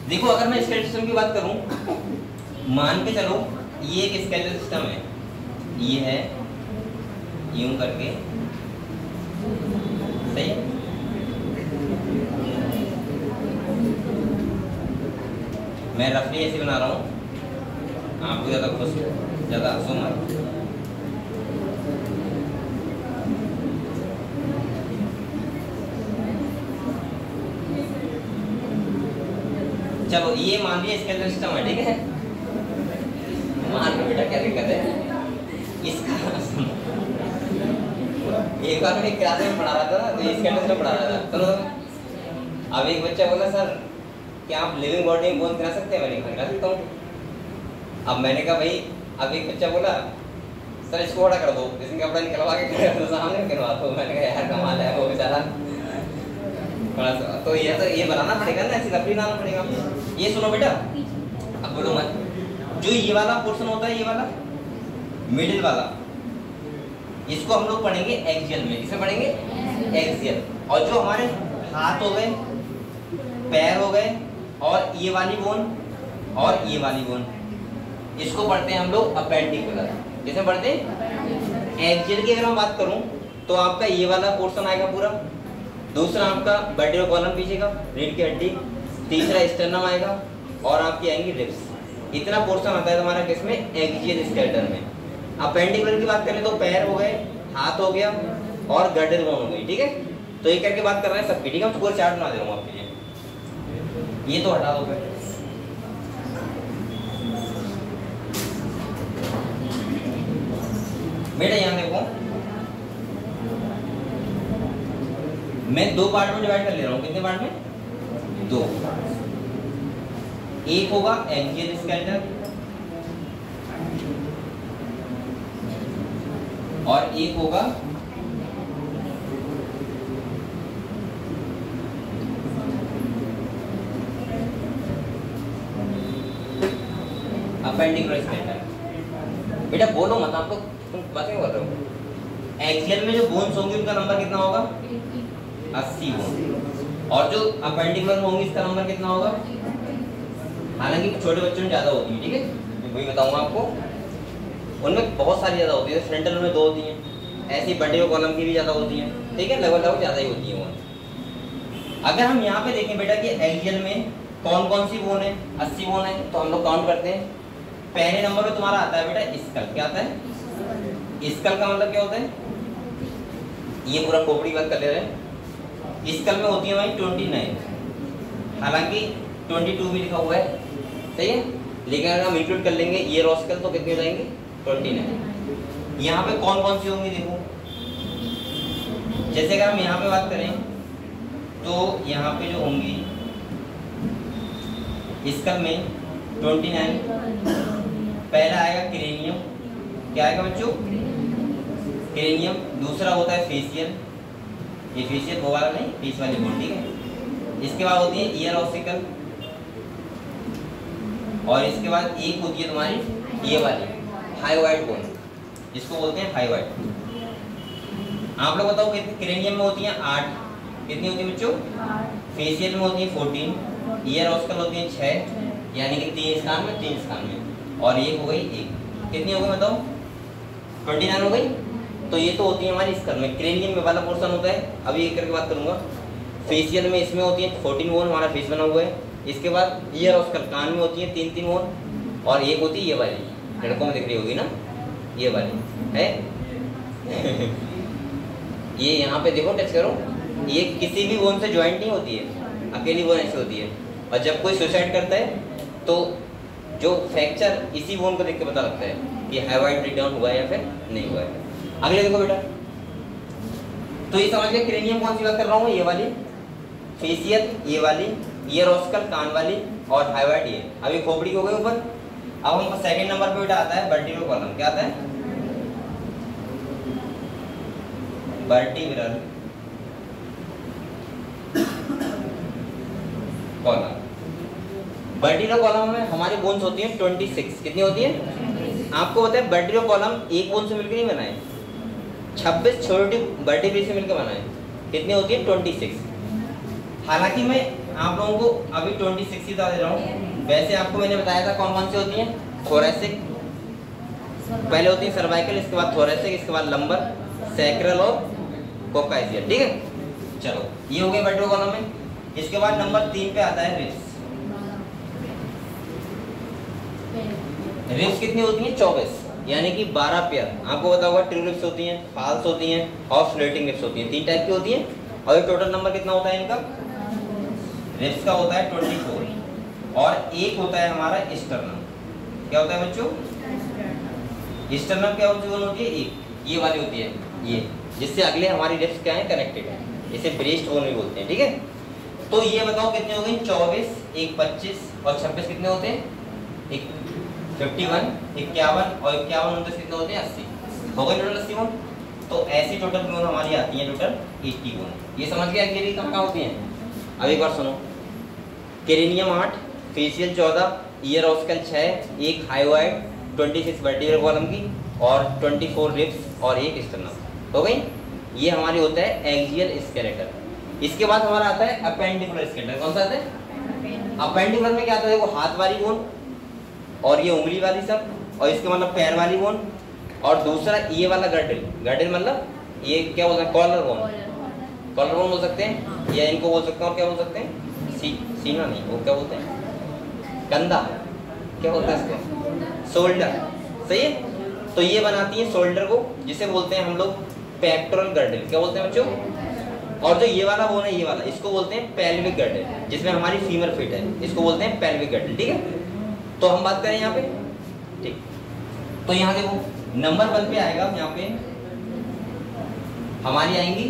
देखो अगर मैं स्केलेटल सिस्टम की बात करूं, मान के चलो ये एक स्केलेटल सिस्टम है, ये है यूं करके, सही है। मैं रफली ऐसे बना रहा हूँ, आपको ज्यादा खुश ज्यादा हंसो मत। चलो ये मान लिया स्केलेटल सिस्टम है, ठीक है। मान लो बेटा क्या दिक्कत है इसका। एक बार मैं क्लास में पढ़ा रहा था ना, तो स्केलेटल सिस्टम पढ़ा रहा था, तो अब एक बच्चा बोला सर क्या आप लिविंग बॉडी में बोन गिरा सकते हैं? मैंने गिरा सकता हूँ। अब मैंने कहा भाई, अब एक बच्चा बोला सर इसको बड़ा कर दो, इसमें कपड़ा निकलवा के खड़ा कर दो, सामने गिरवा दो। मैंने कहा यार कमाल है वो बेचारा, तो ये बनाना पड़ेगा ना, ऐसी लकड़ी लाना पड़ेगा। ये सुनो बेटा, अब बोलो मत, जो ये वाला पोर्शन होता है, ये वाला मिडिल वाला, इसको हम लोग पढ़ेंगे एक्सियल में। किसे पढ़ेंगे? एक्सियल। और जो हमारे हाथ हो गए, पैर हो गए, और ये वाली बोन और ये वाली बोन, इसको पढ़ते हैं हम लोग अपेंडिकुलर। किसे पढ़ते हैं? एक्सियल की अगर मैं बात करूं तो आपका ये वाला पोर्शन आएगा पूरा, दूसरा आपका वर्टिब्रल कॉलम पीछे का, रीढ़ की हड्डी, तीसरा स्टर्नम आएगा, और आपकी आएंगी रिब्स। इतना पोर्शन आता है तुम्हारा किसमें? एक्सियल स्केलेटन में। अपेंडिकुलर की बात करें तो पैर हो गए, हाथ हो गया और गर्दन बोन हो गई, ठीक है। तो ये करके बात कर रहे हैं सबकी, ठीक है। तो पूरा चार्ट बना दे रहा हूँ आपके लिए, ये तो हटा दो फिर। बेटा यहाँ देखो, मैं 2 पार्ट में डिवाइड कर ले रहा हूँ। कितने पार्ट में? 2। एक होगा एक्सियल स्केलेटन और एक होगा अपेंडिकुलर स्केलेटन। बेटा बोलो मत, आप लोग तुम बातें कर रहे हो। एक्सियल में जो बोन्स होंगी उनका नंबर कितना होगा? 80 बोन। और जो अपेंडिकुलर होंगी इसका नंबर कितना होगा? हालांकि छोटे बच्चों में ज्यादा होती है, ठीक है, वही बताऊंगा आपको। उनमें बहुत सारी ज्यादा होती है, फ्रंटल में 2 होती हैं, ऐसी वर्टिब्रल कॉलम की भी ज्यादा होती हैं, ठीक है, लगभग ज्यादा ही होती है वो। अगर हम यहाँ पे देखें बेटा कि एक्सियल में कौन कौन सी बोन है? 80 बोन है, तो हम लोग काउंट करते हैं। पहले नंबर पे तुम्हारा आता है बेटा स्कल। क्या आता है? स्कल का मतलब क्या होता है? ये पूरा खोपड़ी बात कर ले रहे हैं। स्कल में होती है भाई 29, हालांकि 22 भी लिखा हुआ है, सही है, लेकिन अगर हम इंक्लूड कर लेंगे ईयर और स्कल तो कितने हो जाएंगे? 29। यहाँ पे कौन कौन सी होंगी देखो, जैसे अगर हम यहाँ पे बात करें तो यहाँ पे जो होंगी स्कल में 29, पहला आएगा क्रेनियम। क्या आएगा बच्चों? क्रेनियम। दूसरा होता है फेशियल, ये फेशियल वो वाला नहीं, फेस वाली बोन, ठीक है। इसके बाद होती है ईयर ऑसिकल, और इसके बाद एक होती है तुम्हारी ये वाली हाइवाइड बोन, जिसको बोलते हैं हाइवाइड। आप लोग बताओ कितनी क्रेनियम में होती हैं? 8। कितनी होती है बच्चों? फेशियल में होती है 14, ईयर ऑसिकल होती है 6, यानी कि 3 स्थान में 3 स्थान में, और एक हो गई 1। कितनी हो गई बताओ? 29 हो गई। तो ये तो होती है हमारी स्कल में। क्रेनियम में वाला पोर्शन होता है, अभी एक करके बात करूंगा। फेशियल में इसमें होती है 14 बोन, हमारा फेस बना हुआ है। इसके बाद ईयर और स्कल, कान में होती है 3 बोन, और एक होती है ये वाली, लड़कों में दिख रही होगी ना, ये वाली है। ये यहाँ पे देखो, टच करो, ये किसी भी बोन से ज्वाइंट नहीं होती है, अकेली बोन ऐसी होती है। और जब कोई सुसाइड करता है तो जो फ्रैक्चर इसी बोन को देख के पता लगता है कि हाइवाइड ब्रेकडाउन हुआ है या फिर नहीं हुआ है। अगले देखो बेटा, तो ये समझ गए क्रेनियम कौन सी बात कर रहा हूँ? ये वाली, फेशियल ये वाली, ईयर ऑस्कल कान वाली, और हाइवाइड ये। अभी खोपड़ी हो गई ऊपर। अब हमको सेकंड नंबर पे बेटा आता है वर्टिब्रल कॉलम। क्या आता है? Vertebral column. वर्टिब्रल कॉलम में हमारी बोन्स होती हैं 26। कितनी होती है? आपको पता है वर्टिब्रल कॉलम एक बोन से मिलकर नहीं बनाए, 26 छोटी वर्टिब्रल से मिलकर बनाए। कितनी होती है? 26। हालांकि मैं आप लोगों को अभी 26 ही बता दे रहा हूँ। वैसे आपको मैंने बताया था कौन कौन सी होती हैं। थोरेसिक, पहले होती है सर्वाइकल, इसके बाद थोरेसिक, इसके बाद लंबर, सैक्रल और कोकाइजियल, ठीक है। चलो ये हो गए वर्टिब्रल कॉलम में। इसके बाद नंबर 3 पे आता है रिब्स। रिब्स कितनी होती हैं? 24, यानी कि 12 पेयर। आपको पता होगा ट्रू रिब्स होती हैं, फॉल्स होती हैं और फ्लोटिंग रिब्स होती हैं। 3 टाइप की होती हैं। और ये टोटल नंबर कितना होता है इनका? रिब्स का होता है 24, और एक होता है हमारा स्टर्नम। क्या होता है बच्चों? स्टर्नम क्या होती है? एक ये वाली होती है, ये जिससे अगले हमारी रिब्स क्या है? कनेक्टेड है। इसे ब्रेस्ट बोन भी बोलते हैं, ठीक है। तो ये बताओ कितने हो गई? 24, एक 25 और 26 कितने होते हैं? एक 51, 51 और 51 29 कितने होते हैं? 80 हो गए टोटल 80 बोन। तो ऐसी टोटल बोन हमारी आती है टोटल 80 बोन। ये समझ गया कि कहाँ होती हैं? अब एक बार सुनो, क्रेनियम 8, फेशियल 14, ईयर ऑस्कल 6, एक हाइवाइड, 26 वर्टिब्रल कॉलम की, और 24 रिब्स और एक स्टर्नम। हो गई? ये हमारी होता है एक्सियल स्केलेटन। इसके बाद हमारा आता है अपेंडिकुलर स्केलेटन। कौन सा आता है? अपेंडिकुलर में क्या आता है? देखो, हाथ वाली बोन और ये उंगली वाली सब, और इसके मतलब पैर वाली बोन, और दूसरा ये वाला गर्डल। गर्डल मतलब ये क्या बोलते हैं? Collar bone. कॉलर बोन बोल सकते हैं, या इनको बोल सकते हैं, और क्या बोल सकते हैं? सीना नहीं, वो क्या बोलते हैं? कंधा। क्या बोलते हैं इसको? शोल्डर। सही है। तो ये बनाती है शोल्डर को, जिसे बोलते हैं हम लोग पेक्टोरल गर्डल, क्या बोलते हैं बच्चों? और जो ये वाला बोन है, ये वाला, इसको बोलते हैं पेल्विक गर्डल, जिसमें हमारी फीमर फिट है, इसको बोलते हैं पेल्विक गर्डल। ठीक है, तो हम बात करें यहाँ पे। ठीक, तो यहाँ देखो नंबर 1 पे आएगा, यहाँ पे हमारी आएंगी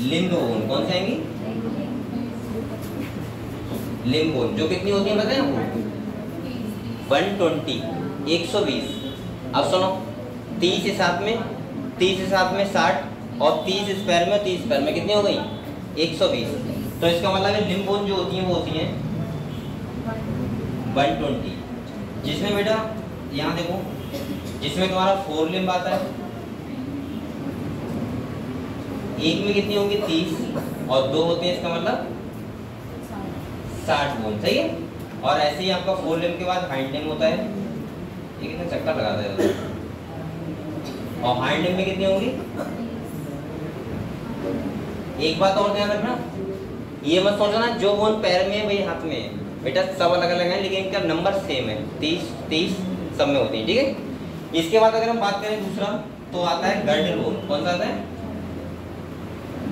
लिम्ब बोन। कौन सी आएंगी? लिम्ब बोन, जो कितनी होती है बताएं आपको? 120, 120। अब सुनो, 30 के साथ में 60 और 30 स्क्वायर में 30 स्क्वायर में कितनी हो गई? 120। तो इसका मतलब है लिम्ब बोन जो होती है वो होती है 120, जिसमें बेटा यहाँ देखो, जिसमें तुम्हारा 4 लिम्ब आता है, एक में कितनी होंगी? 30 और 2 होते हैं, इसका मतलब 60 बोन। सही है। और ऐसे ही आपका 4 लिम्ब के बाद हाइंड लिम्ब होता है, ये कितना चक्कर लगाता है। और हाइंड लिम्ब में कितनी होंगी? एक बात और ध्यान रखना, ये मत सोचना जो बोन पैर में है वही हाथ में है, बेटा सब अलग अलग है, लेकिन इनका नंबर सेम है, 30 सब में होती है। ठीक है। इसके बाद अगर हम बात करें दूसरा, तो आता है गर्डल बोन। कौन सा आता है?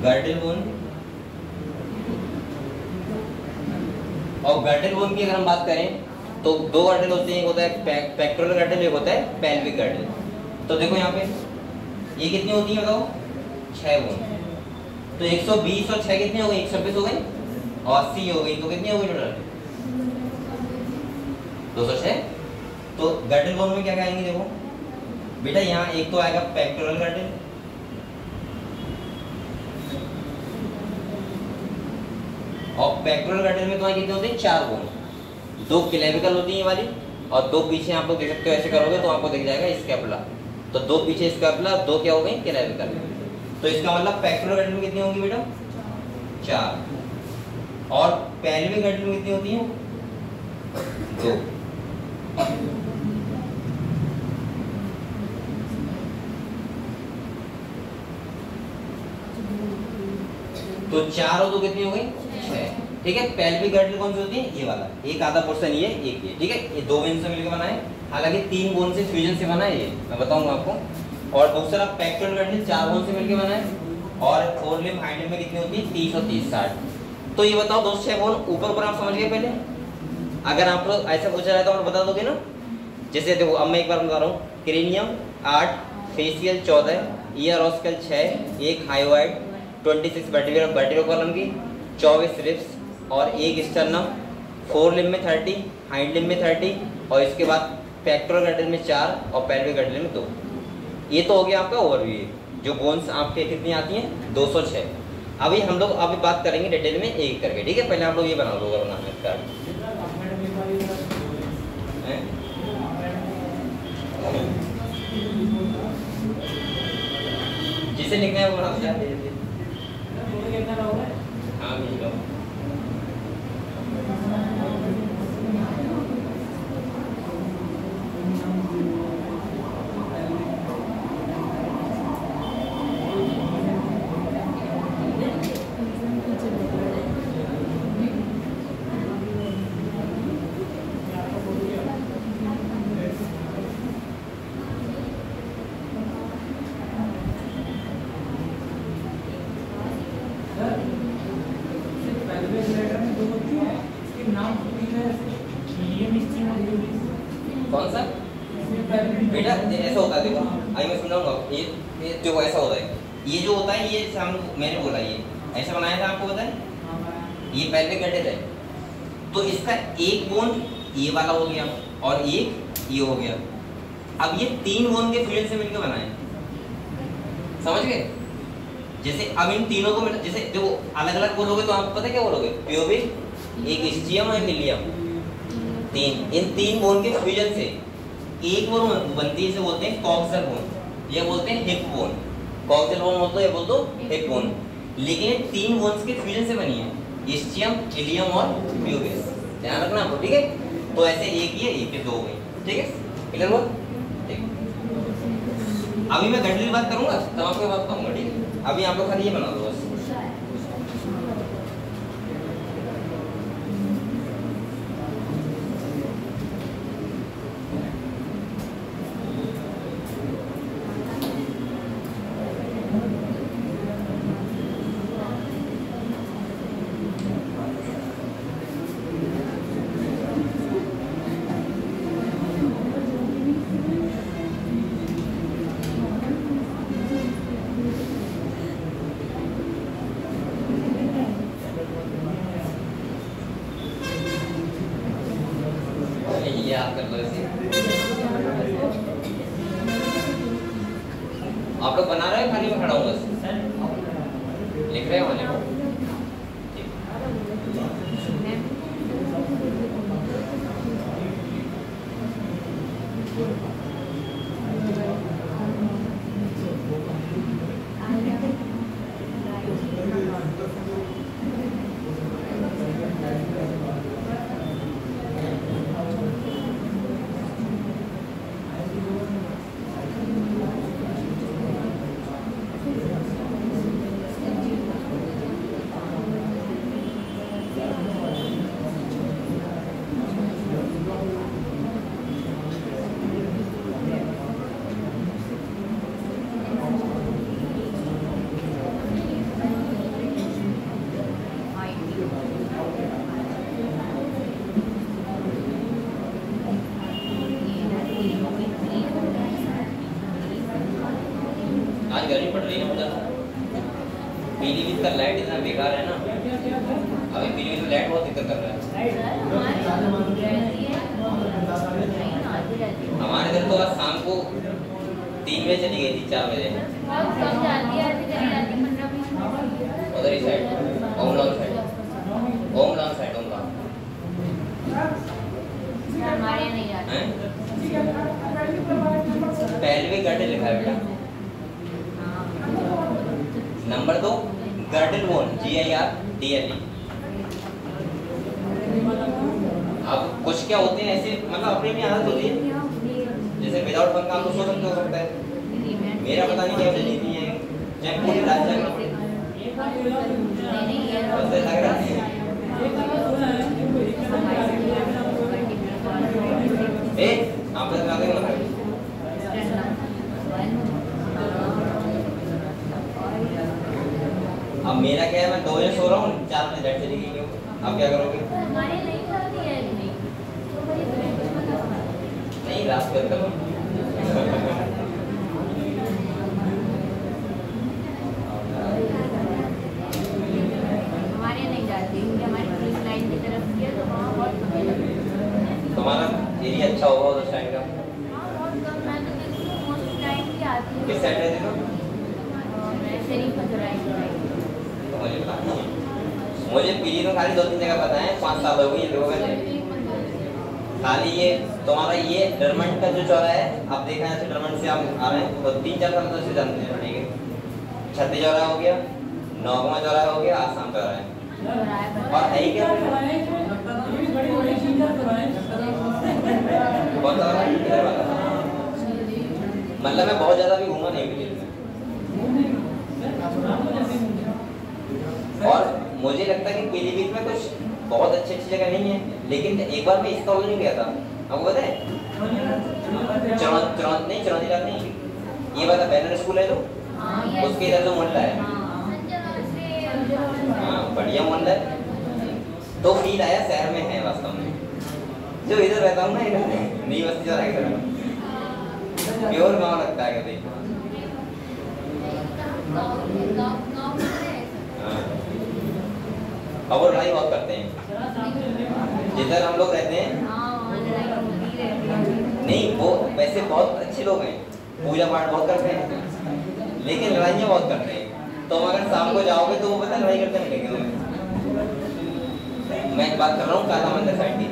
Girdle bone. और गर्डल बोन की अगर हम बात करें तो 2 गर्डल होते हैं, एक होता है पेक्टोरल गर्डल, एक होता है पेल्विक गर्डल। तो देखो यहाँ पे ये कितनी होती है बताओ? 6 बोन। तो 120 और 6 कितनी हो गई? 126 हो गई, और 80 हो गई, तो कितनी हो गई टोटल? 206। तो गर्डल बोन में क्या कहेंगे देखो बेटा, यहाँ एक तो आएगा पेक्टोरल गर्डल, और पेक्टोरल गर्डल में तुम्हारी कितने होते हैं? 4 बोन, 2 क्लेविकल होती है ये वाली, और 2 पीछे आप लोग देख सकते हो, ऐसे करोगे तो आपको दिख जाएगा स्कैपुला। तो 2 पीछे स्कैपुला, 2 क्या हो गई? क्लेविकल। तो इसका मतलब पेक्टोरल गर्डल में कितनी होंगी बेटा? 4। और पेल्विक गर्डल में कितनी होती है? 2। तो 4 और 2 कितनी हो गई? 6। ठीक है। पेल्विक गर्डल कौन सी होती है? ये वाला, एक आधा पोर्शन ये, एक ये। ठीक है, ये 2 बोन से मिलकर बना है, हालांकि 3 बोन से फ्यूजन से बना है, ये मैं बताऊंगा आपको। और दूसरा पेक्टोरल गर्डल 4 बोन से मिलकर बना है, और 4 लिम्ब हाइंड लिम्ब में कितनी होती है? 30 और 30 60। तो ये बताओ 206 बोन ऊपर ऊपर आप समझ गए पहले? अगर आप लोग ऐसा पूछा जाए तो आप बता दोगे ना? जैसे देखो, अब मैं एक बार बता रहा हूँ, क्रेनियम 8, फेशियल 14, ईयर ऑस्कल 6, एक हाइवाइड, 26 वर्टिब्रल कॉलम की, 24 रिब्स और एक स्टर्नम, 4 लिम्ब में 30, हाइंड लिम्ब में 30, और इसके बाद पेक्टोरल गर्डल में 4 और पेल्विक गर्डल में 2। ये तो हो गया आपका ओवरव्यू, जो बोन्स आपके कितनी आती हैं? 206। अभी हम लोग अभी बात करेंगे डिटेल में एक करके। ठीक है, पहले आप लोग ये बना लो, बनाना स्टार्ट। जिसे लिखना है वो बना दो। हाँ भेज लो। कौन सा बेटा? ऐसा होता है, देखो अभी मैं समझाऊंगा। ये जो ऐसा होता है, ये जो होता है, ये मैंने बोला ये ऐसा बनाया था आपको, पता है? ये पेल्विक गर्डल है, तो इसका एक बोन ये वाला हो गया और एक ये हो गया। अब ये 3 बोन के फ्यूजन से मिलकर बना है, समझ गए? जैसे अब इन तीनों को जैसे जो अलग अलग बोलोगे तो आपको पता है क्या बोलोगे? प्यूबिक, एक स्टियम और एक इलियम, 3। इन 3 बोन के फ्यूजन से एक बोन बनती है, इसे बोलते हैं कॉक्सियल बोन, ये बोलते हैं हिप बोन। कॉक्सियल बोन बोलते हैं, बोल दो हिप बोन। लेकिन 3 बोन्स के फ्यूजन से बनी है, स्टियम, इलियम और प्यूबिस। ध्यान रखना आपको, ठीक है? तो ऐसे एक ये, एक ये 2 हो गई। ठीक है, क्लियर हुआ? ठीक। अभी मैं गर्डल की बात करूंगा तब आपको बात कहूंगा। ठीक है, अभी आप लोग खाली ये बना दो बस। ये आप कर लो इसे। आप लोग बना रहे हो खाली मैं खड़ा हूँ बस लिख रहे हो लिखो। आज गर्मी पड़ रही है ना उधर। पीलीभीत का लाइट इतना बेकार है ना, अभी पीलीभीत में लाइट बहुत दिक्कत कर रहा है। हमारे इधर तो आज शाम को 3 बजे चली गई थी, 4 बजे उधर ही साइड ओमलान साइड हमारे नहीं जाते हैं। पहले भी गड्ढे लिखा है बेटा। Number 2 girdle bone GIRDLE। अब कुछ क्या होते हैं ऐसे, मतलब अपनी अपनी आदत होती है। जैसे विदाउट पंखा आपको सो सकते हो सकता है, मेरा पता नहीं क्या नीति है। चेक पूरी रात चेक बस ऐसा लग रहा है। ए आप लोग लगा देंगे ना। अब मेरा क्या है, मैं 2 बजे सो रहा हूँ, 4 बजे लाइट चली गई। अब क्या करोगे? नहीं रात को करो। हमारे नहीं जाती क्योंकि हमारी पुलिस लाइन की तरफ की है, तो वहाँ बहुत कम लगती है। तुम्हारा एरिया अच्छा होगा उस साइड का। हाँ बहुत कम, मैं तो देखती हूँ मोस्ट टाइम की आती है। किस साइड रहते हो? मैं शरीफ खजराई की साइड। मुझे पता नहीं, मुझे पीली तो खाली 2-3 जगह पता है। 5 साल हो गए ये लोगों में खाली। ये तुम्हारा ये डरमंड का जो चौराहा है, आप देखा है डरमंड से आप आ रहे हैं तो 3-4 साल तो से जानते हैं। ठीक है, छत्ती चौराहा हो गया, नौगमा चौराहा हो गया, आसाम चौराहा है। और है ही क्या कौन सा वाला? इधर वाला। मतलब मैं बहुत ज्यादा भी घूमा नहीं पीलीभीत में। और मुझे लगता है कि पीलीभीत में कुछ बहुत अच्छी जगह नहीं है, लेकिन एक बार मैं इस कॉलेज में गया था, आपको पता है? चरौंदी रात नहीं, ये वाला बैनर स्कूल है जो उसके इधर जो मोहल्ला है, हाँ बढ़िया मोहल्ला है। तो फील आया शहर में है वास्तव में। जो इधर रहता हूँ ना, इधर नई बस्ती चौराहे की तरफ प्योर गाँव लगता है कभी। अब वो लड़ाई बहुत करते हैं जिधर हम लोग रहते हैं। नहीं वो वैसे बहुत अच्छे लोग हैं, पूजा पाठ बहुत करते हैं, लेकिन लड़ाइयाँ बहुत करते हैं। तो अगर शाम को जाओगे तो वो पता लड़ाई करते मिलेंगे तुम्हें। मैं एक बात कर रहा हूँ काला मंदिर साइड की।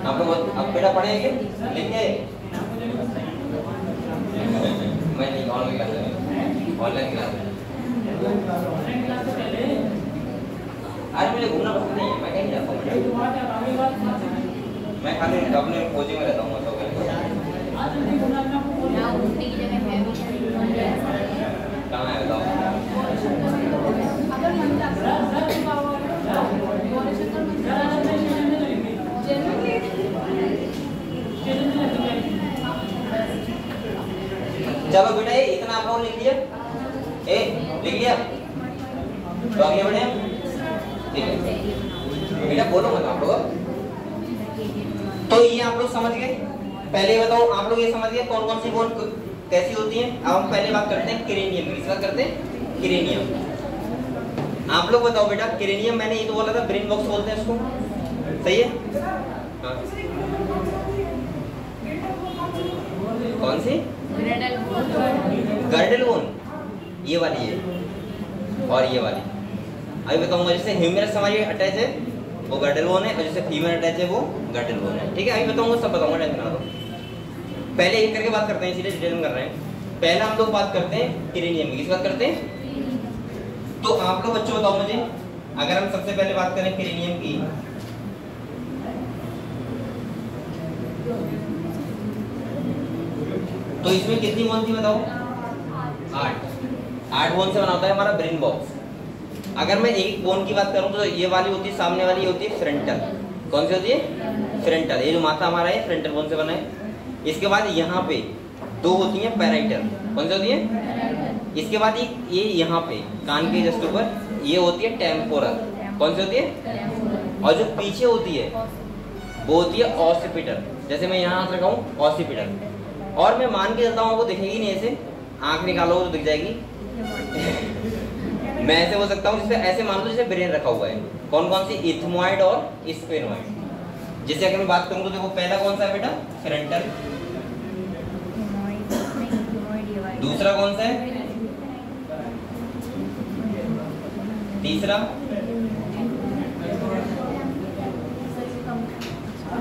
आप लोग अब बेटा पढ़े हैं क्या? लिख गए? मैं नहीं, ऑनलाइन क्लास है, ऑनलाइन क्लास है। आज मुझे घूमना पसंद नहीं है, मैं कहीं जाता हूँ। मैं खाली अपने कोचिंग में रहता हूँ। कहाँ है बताओ? चलो बेटा ये इतना आप लोग लिख लिया, लिख लिया तो आगे बढ़े। ठीक है बेटा बोलो मत आप लोग। तो ये आप लोग समझ गए। पहले बताओ आप लोग ये समझ गए कौन कौन सी बोन कैसी होती हैं? अब हम पहले बात करते हैं क्रेनियम, किस बात करते हैं? क्रेनियम। आप लोग बताओ बेटा, क्रेनियम मैंने ये तो बोला था ब्रेन बॉक्स बोलते हैं इसको, सही है? हाँ। कौन सी? गर्डल बोन, ये वाली है और ये वाली। अभी बताऊंगा, जैसे ह्यूमरस हमारी अटैच है वो गर्डल बोन है, और जैसे फीमर अटैच है वो गर्डल बोन है। ठीक है, अभी बताऊंगा, सब बताऊंगा, टेंशन ना लो। पहले एक करके बात करते हैं, इसीलिए डिटेल में कर रहे हैं। पहला हम लोग बात करते हैं क्रेनियम की, किस बात करते हैं? तो आप लोग बच्चों बताओ मुझे, अगर हम सबसे पहले बात करें क्रेनियम की, तो इसमें कितनी बोन थी बताओ? 8 बोन से बना होता है हमारा ब्रेन बॉक्स। अगर मैं एक बोन की बात करूं तो ये वाली होती है, सामने वाली होती है फ्रंटल। कौन सी होती है? फ्रंटल। ये जो माथा हमारा है फ्रंटल बोन से बना है। इसके बाद यहाँ पे 2 होती हैं पैराइटल। कौन सी होती है? इसके बाद ये यहाँ पे कान के जस्ट ऊपर ये होती है टेम्पोरल। कौन सी होती है? और जो पीछे होती है वो होती है ऑसिपिटल। जैसे मैं यहाँ हाथ रखा हूँ, ऑसिपिटल। और मैं मान के चलता हूँ, वो दिखेगी नहीं, ऐसे आंख निकालो तो दिख जाएगी। मैं ऐसे बोल सकता हूँ, जैसे ऐसे मान लो जैसे ब्रेन रखा हुआ है। कौन कौन सी? इथमॉइड और स्फेनॉइड। जैसे अगर मैं बात करूँ तो देखो, पहला कौन सा है बेटा? फ्रंटल। दूसरा कौन सा है? तीसरा?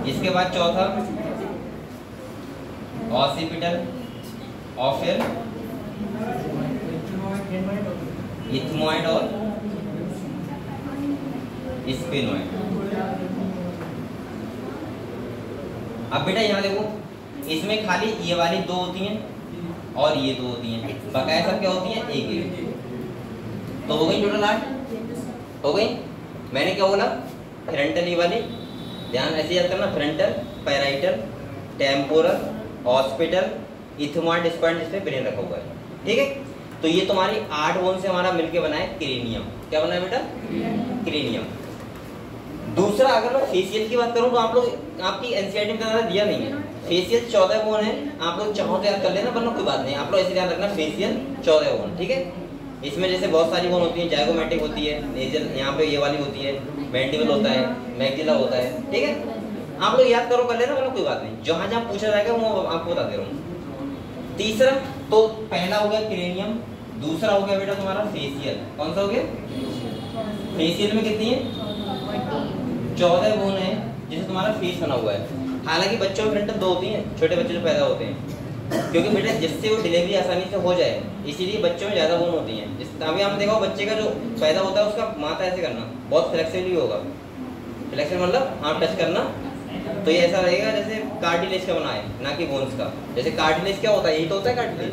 इसके बाद चौथा ऑसिपिटल, और फिर इथमॉइड और स्फेनॉइड। अब बेटा यहाँ देखो, इसमें खाली ये वाली 2 होती हैं और ये 2 होती हैं, बकाया सब क्या होती हैं? एक। तो हो गई टोटल 8 हो गई। मैंने क्या बोला? फ्रंटल ये वाली, ध्यान ऐसे याद करना, frontal, parietal, temporal, occipital, ethmoid, spine, जिसमें ब्रेन रखा हुआ है। ठीक है, तो ये तुम्हारी 8 बोन से हमारा मिलके बना है क्रेनियम। क्या बना है बेटा? क्रेनियम। दूसरा, अगर मैं फेशियल की बात करूं तो आप लोग, आपकी एनसीईआरटी में ज़्यादा दिया नहीं है। फेशियल 14 बोन है, आप लोग चाहो तो याद कर लेना, वरना कोई बात नहीं। आप लोग ऐसे याद रखना, फेशियल 14 बोन। ठीक है, इसमें जैसे बहुत सारी बोन होती है, जाइगोमेटिक होती है, नेजल यहाँ पे ये वाली होती है, मैंडिबल होता है, मैक्सिला होता है। ठीक है, आप लोग याद करो, कर लेना, वरना कोई बात नहीं। जहाँ जहाँ पूछा जाएगा वो आपको बता दे रहा हूँ। तीसरा, तो पहला हो गया क्रेनियम, दूसरा हो गया बेटा तुम्हारा फेशियल। कौन सा हो गया? फेशियल में कितनी है? 14 बोन है, जिससे तुम्हारा फेस बना हुआ है। हालांकि बच्चों में फ्रंटल 2 होती हैं, छोटे बच्चे जो पैदा होते हैं, क्योंकि बेटा जिससे वो डिलीवरी आसानी से हो जाए, इसीलिए बच्चों में ज़्यादा बोन होती हैं। अभी आपने देखा बच्चे का जो पैदा होता है उसका माथा ऐसे करना बहुत फ्लेक्सिबल होगा। फ्लेक्सिबल मतलब आप टच करना तो ये ऐसा रहेगा जैसे कार्टिलेज का बना है, ना कि बोन्स का। जैसे कार्टिलेज क्या होता है? यही तो होता है कार्टिलेज।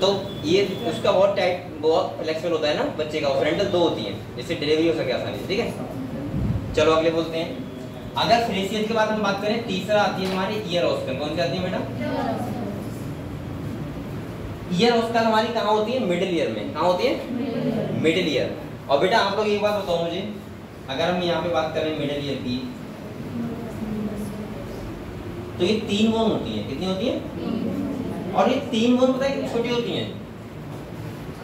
तो ये उसका बहुत टाइट, बहुत फ्लेक्सिबल होता है ना बच्चे का। फ्रंटल 2 होती हैं, जिससे डिलीवरी हो सके आसानी से। ठीक है, चलो अगले बोलते हैं। अगर फेशियल के बाद हम बात करें, तीसरा आती है हमारी ईयर ऑस्कल। कौन सी आती है बेटा? ईयर ऑस्कल हमारी कहाँ होती है? मिडिल ईयर में। कहाँ होती है? Middle ear. और बेटा आप लोग एक बात बताओ मुझे, अगर हम यहाँ पे बात करें मिडिल ईयर की, तो ये 3 बोन होती है। कितनी होती है? और ये 3 बोन पता है कितनी छोटी होती हैं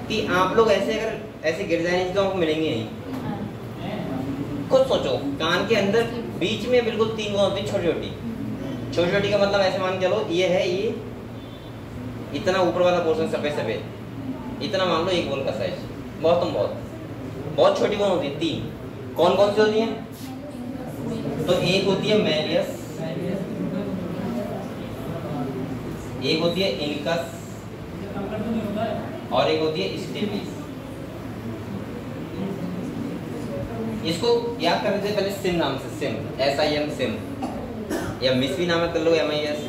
कि आप लोग ऐसे अगर ऐसे गिर जाएंगे तो आपको मिलेंगे नहीं। खुद सोचो, कान के अंदर बीच में बिल्कुल 3 बोन होती है, छोटी छोटी। छोटी छोटी का मतलब ऐसे मान के चलो, ये है, ये इतना ऊपर वाला पोर्शन सफेद सफेद, इतना मान लो एक बोन का साइज। बहुत बहुत छोटी बोन होती है 3। कौन कौन सी होती हैं? तो एक होती है मैलियस, एक होती है इनकस, और एक होती है स्टेपिस। इसको याद करने से पहले सिम नाम से, सिम, SIM, सिम, या मिस भी नाम कर लो, MIS,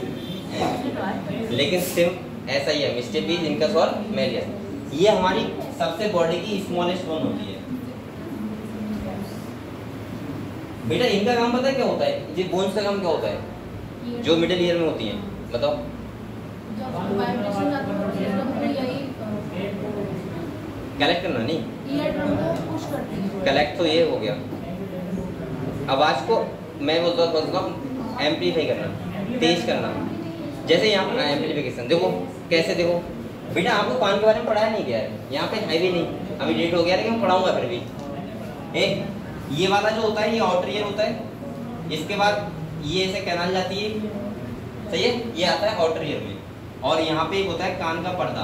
लेकिन सिम, SIM, स्टेपिस, इनकस और मैलियस, ये हमारी सबसे बॉडी की स्मॉलेस्ट बोन होती है। बेटा इनका काम पता है क्या होता है? ये बोन्स का काम क्या होता है जो मिडिल ईयर में होती हैं? बताओ। कलेक्ट करना नहीं, कलेक्ट तो ये हो गया। आवाज को मैं बोलता हूँ एम्पलीफाई करना। तेज करना। जैसे यहाँ पर एम्प्लीफिकेशन देखो कैसे, देखो बेटा आपको कान के बारे में पढ़ाया नहीं गया है, यहाँ पे है भी नहीं, अभी लेट हो गया लेकिन पढ़ाऊंगा फिर भी। ये वाला जो होता है ये आउटर ईयर होता है, इसके बाद ये ऐसे कैनाल जाती है, सही है, ये आता है आउटर ईयर में। और यहाँ पे एक होता है कान का पर्दा,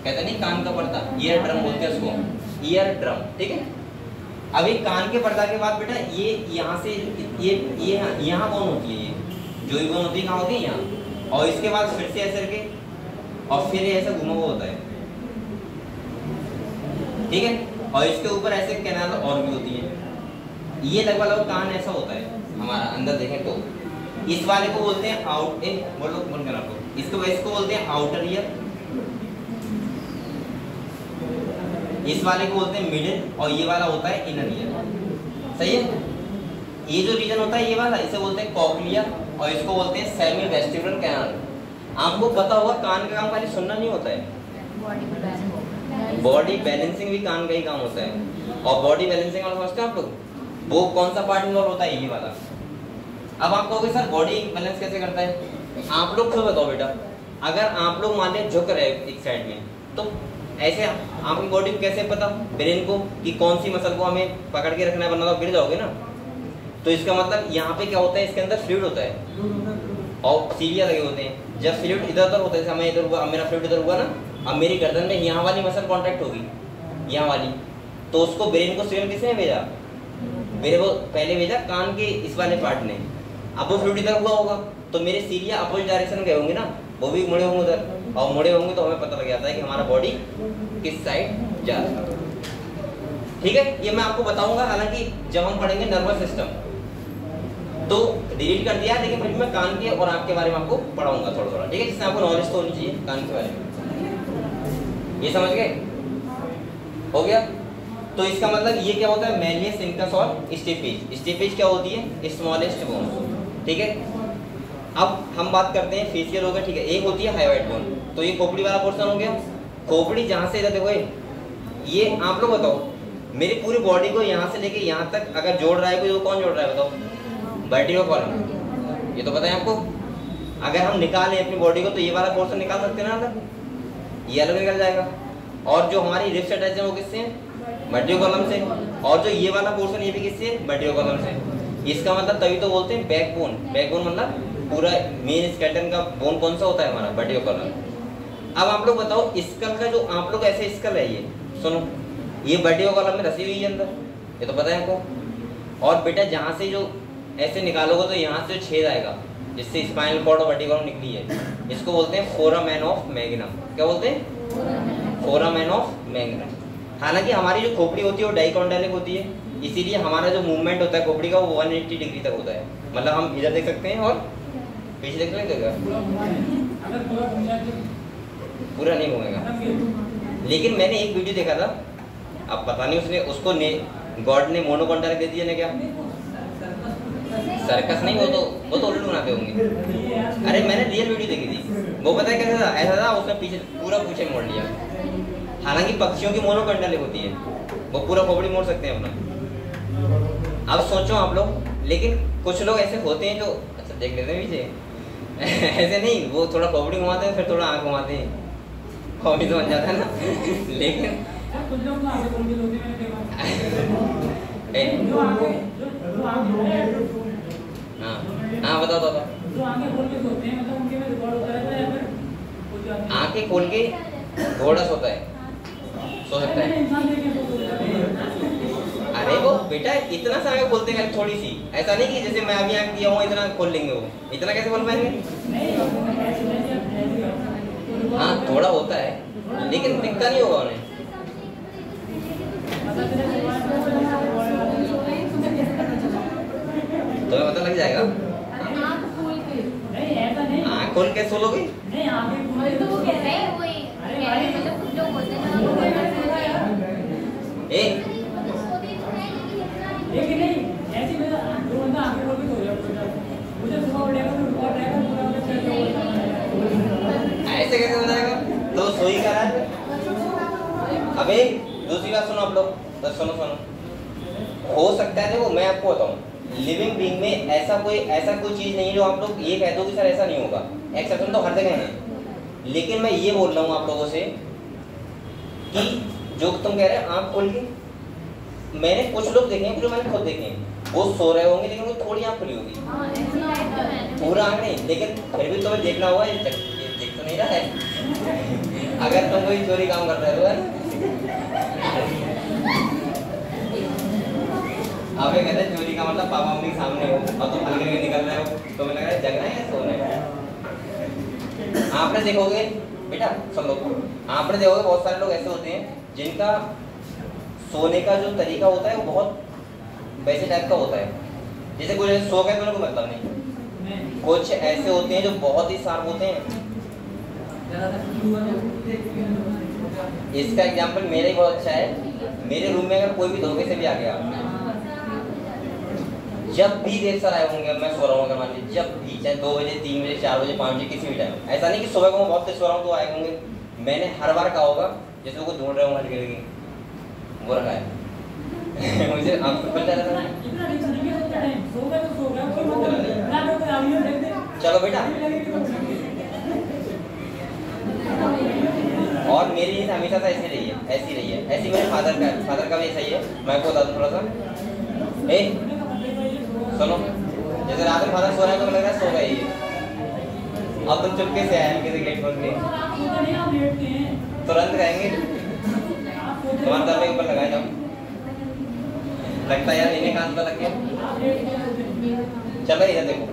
कहते नहीं कान का पर्दा, ईयर ड्रम बोलते हैं उसको, ईयर ड्रम, ठीक है। अभी कान के पर्दा के बाद बेटा ये यहाँ से ये यहाँ बोन होती है, ये जो बोन होती है कहाँ होती है, यहाँ। और इसके बाद फिर से ऐसे करके और फिर ऐसा घुमा हुआ होता है, ठीक है। और इसके ऊपर ऐसे कैनाल और भी होती है। ये लगभग कान ऐसा होता है हमारा, अंदर देखें तो। इस वाले को बोलते हैं आउट, बोलो बोल कर आपको, इसको बोलते हैं आउटर ईयर, इस वाले को बोलते हैं मिडिल, और ये वाला होता है इनर ईयर, सही है। ये जो रीजन होता है ये वाला, इसे बोलते हैं कॉक्लिया, और इसको बोलते हैं सेमी वेस्टिबुलर कैनाल। आपको पता होगा कान का काम खाली सुनना नहीं होता है, बॉडी बैलेंसिंग भी कान का ही काम होता है। और बॉडी बैलेंसिंग वाला समझते हैं आप लोग, वो कौन सा पार्ट इन्वॉल्व होता है, ये वाला। अब आप कहोगे सर बॉडी बैलेंस कैसे करता है, आप लोग खुद बताओ बेटा। अगर आप लोग मान लिया झुक रहे एक साइड में, तो ऐसे आपकी बॉडी को कैसे पता, ब्रेन को, कि कौन सी मसल को हमें पकड़ के रखना है, वरना तो गिर जाओगे ना। तो इसका मतलब यहाँ पे क्या होता है, इसके अंदर फ्लूइड होता है और सीढ़ियाँ लगे होते हैं। जब फ्लूइड इधर उधर होता है, जैसे हमें इधर हुआ, अब मेरा फ्लूइड इधर हुआ ना, अब मेरी गर्दन में यहाँ वाली मसल कॉन्ट्रैक्ट होगी, यहाँ वाली, तो उसको ब्रेन को सिग्नल किसने भेजा, मेरे वो पहले भेजा कान के इस वाले पार्ट ने। अब वो फ्लूइड इधर हुआ होगा तो मेरे सीढ़ियाँ अपोजिट डायरेक्शन में गए होंगे ना, वो भी मुड़े होंगे उधर, और मुड़े होंगे तो हमें पता लग जाता है कि हमारा बॉडी किस साइड जा रहा है, ठीक है। ये मैं आपको बताऊंगा, हालांकि जब हम पढ़ेंगे नर्वस सिस्टम तो डिलीट कर दिया, लेकिन फिर मैं कान के और आपके बारे में आपको पढ़ाऊंगा थोड़ा थोड़ा, ठीक है, जिससे आपको नॉलेज तो होनी चाहिए कान के बारे में। ये समझ गए, हो गया। तो इसका मतलब ये क्या होता है, मेलियस इंकस और स्टिपेज। स्टिपेज क्या होती है, स्मॉलेस्ट बोन, ठीक है। अब हम बात करते हैं फेशियल हो गया, ठीक है। एक होती है हाइवाइट बोन, तो ये खोपड़ी वाला पोर्शन हो गया। खोपड़ी जहाँ से इधर देखो, ये आप लोग बताओ, मेरी पूरी बॉडी को यहाँ से लेके यहाँ तक अगर जोड़ रहा है कोई, तो कौन जोड़ रहा है बताओ, वर्टिब्रल कॉलम, ये तो पता है आपको। अगर हम निकालें अपनी बॉडी को तो ये वाला पोर्शन निकाल सकते हैं ना, अलग, ये अलग निकल जाएगा। और जो हमारी रिब्स अटैच है वो किससे है, वर्टिब्रल कॉलम से। और जो ये वाला पोर्शन ये भी किससे है, वर्टिब्रल कॉलम से। इसका मतलब तभी तो बोलते हैं बैकबोन। बैकबोन मतलब पूरा मेन स्केलेटन का बोन कौन सा होता है हमारा, वर्टिब्रल कॉलम। अब आप लोग बताओ, स्कल का जो आप लोग ऐसे स्कल है, ये सुनो, ये वर्टिब्रल कॉलम में रसी हुई है अंदर, ये तो पता है आपको। और बेटा जहाँ से जो ऐसे निकालोगे तो यहाँ से छेद आएगा, जिससे स्पाइनल कॉर्ड और वर्टिब्रल कॉलम निकली है, इसको बोलते हैं फोरामेन ऑफ मैग्नम। क्या बोलते हैं, फोरामेन ऑफ मैग्नम। हालांकि हमारी जो खोपड़ी होती है वो डाइकोंडाइलिक होती है, इसीलिए हमारा जो मूवमेंट होता है खोपड़ी का वो 180 डिग्री तक होता है। मतलब हम इधर देख सकते हैं और पीछे देख सकते हैं, पूरा नहीं घूमेगा। लेकिन मैंने एक वीडियो देखा था, अब पता नहीं उसने उसको गॉड ने मोनोकॉन्टाइलिक दे दिया ना क्या, सर्कस नहीं, वो तो उल्लू बनाते होंगे। अरे मैंने रियल वीडियो देखी थी, वो पता है कैसा था, ऐसा था उसने पीछे पूरा पीछे मोड़ लिया। हालांकि पक्षियों की मोनोकॉन्टाइलिक होती है, वो पूरा खोपड़ी मोड़ सकते हैं अपना। अब सोचो आप लोग, लेकिन कुछ लोग ऐसे होते हैं जो, अच्छा देख लेते हैं पीछे ऐसे नहीं, वो थोड़ा खोपड़ी घुमाते हैं फिर थोड़ा आँख घुमाते हैं, खोपड़ी तो बन जाता है ना। लेकिन हाँ बताओ, आंखें खोल के घोड़ा सोता है, सो सकता है। अरे वो बेटा इतना सा आगे खोलते हैं थोड़ी सी, ऐसा नहीं कि जैसे मैं अभी आंख दिया हूँ इतना खोल लेंगे, वो इतना कैसे खोल पाएंगे। हाँ थोड़ा होता है, लेकिन दिखता नहीं होगा उन्हें। तुम्हें पता लग जाएगा, आँख खोल के सो लोगे। ऐसे कैसे हो जाएगा, तो सोई करा है। अबे दूसरी बात सुनो आप लोग, बस सुनो, हो सकता है, देखो मैं आपको बताऊं, लिविंग बीइंग में ऐसा कोई चीज नहीं है जो आप लोग ये कह दो कि सर ऐसा नहीं होगा। एक्सेप्शन तो हर जगह है, लेकिन मैं ये बोल रहा हूँ आप लोगों से कि जो तुम कह रहे हैं आंख खोल के, मैंने कुछ लोग देखे हैं, जो मैंने खुद देखे हैं, वो सो रहे होंगे लेकिन वो थोड़ी आंख खुली होगी, पूरा आंख नहीं, लेकिन फिर भी तुम्हें देखना होगा ये देख तो नहीं रहा है। अगर तुम कोई चोरी काम कर रहे हो है आप ये कहते हैं चोरी का मतलब पापा मम्मी के सामने हो और तुम हल्के में निकल रहे हो, तो मैं लग रहा है जगना है या सोना है। आपने देखोगे बेटा सब लोग, आपने देखोगे बहुत सारे लोग ऐसे होते हैं जिनका सोने का जो तरीका होता है वो बहुत वैसे टाइप का होता है, जैसे कुछ सो गए तो कोई मतलब नहीं। कुछ ऐसे होते हैं जो बहुत ही शार्प होते हैं। इसका एग्जांपल मेरा ही बहुत अच्छा है। मेरे रूम में अगर कोई भी धोखे से भी आ गया, जब भी देर से आए होंगे, मैं सो रहा हूँ अगर मान लीजिए, जब भी चाहे 2 बजे 3 बजे 4 बजे 5 बजे किसी भी टाइम, ऐसा नहीं कि सुबह को मैं बहुत तेज सो रहा हूँ तो आए होंगे, मैंने हर बार कहा होगा जैसे वो ढूंढ रहे होंगे हल्के हल्के वो रखा है मुझे आंख खुल जा रहा है। चलो बेटा, और मेरी नींद हमेशा से ऐसी रही है, ऐसी मेरे फादर का भी ऐसा ही है। मैं आपको बता दूं थोड़ा सा, ए सुनो, जैसे रात में फादर सो रहे हैं तो लग रहा है सो गए ये, अब तुम चुपके से आए किसी गेट खोल के तुरंत कहेंगे तुम्हारे दर के ऊपर लगाए जाओ, लगता है यार इन्हें कान पर लग गया। चलो इधर देखो,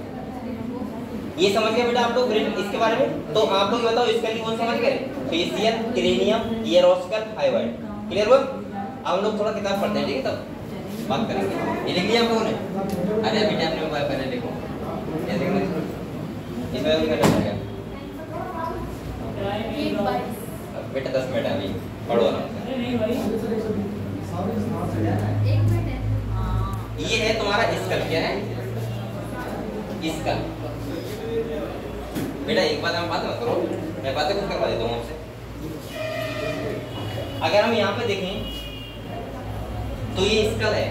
ये समझ गए बेटा आप लोग इसके बारे में। तो आप लोग बताओ इसका कौन समझ गए? फेशियल, क्रेनियम, ईयरोस्कल, हाइवाइड, क्लियर हुआ? अब हम लोग थोड़ा किताब पढ़ते हैं, ठीक है, तब बात करेंगे। ये लिख लिया आप लोगों ने? अरे बेटा अपने मोबाइल पर देखो, ये देखो इसमें भी करना पड़ेगा बेटा, 10 मिनट है अभी, पढ़ो आराम से। ये है तुम्हारा स्कल, क्या है स्कल बेटा। एक बात हम बात मत करो, मैं बातें कुछ करवा देता हूँ आपसे। अगर हम यहाँ पे देखें तो ये स्कल है,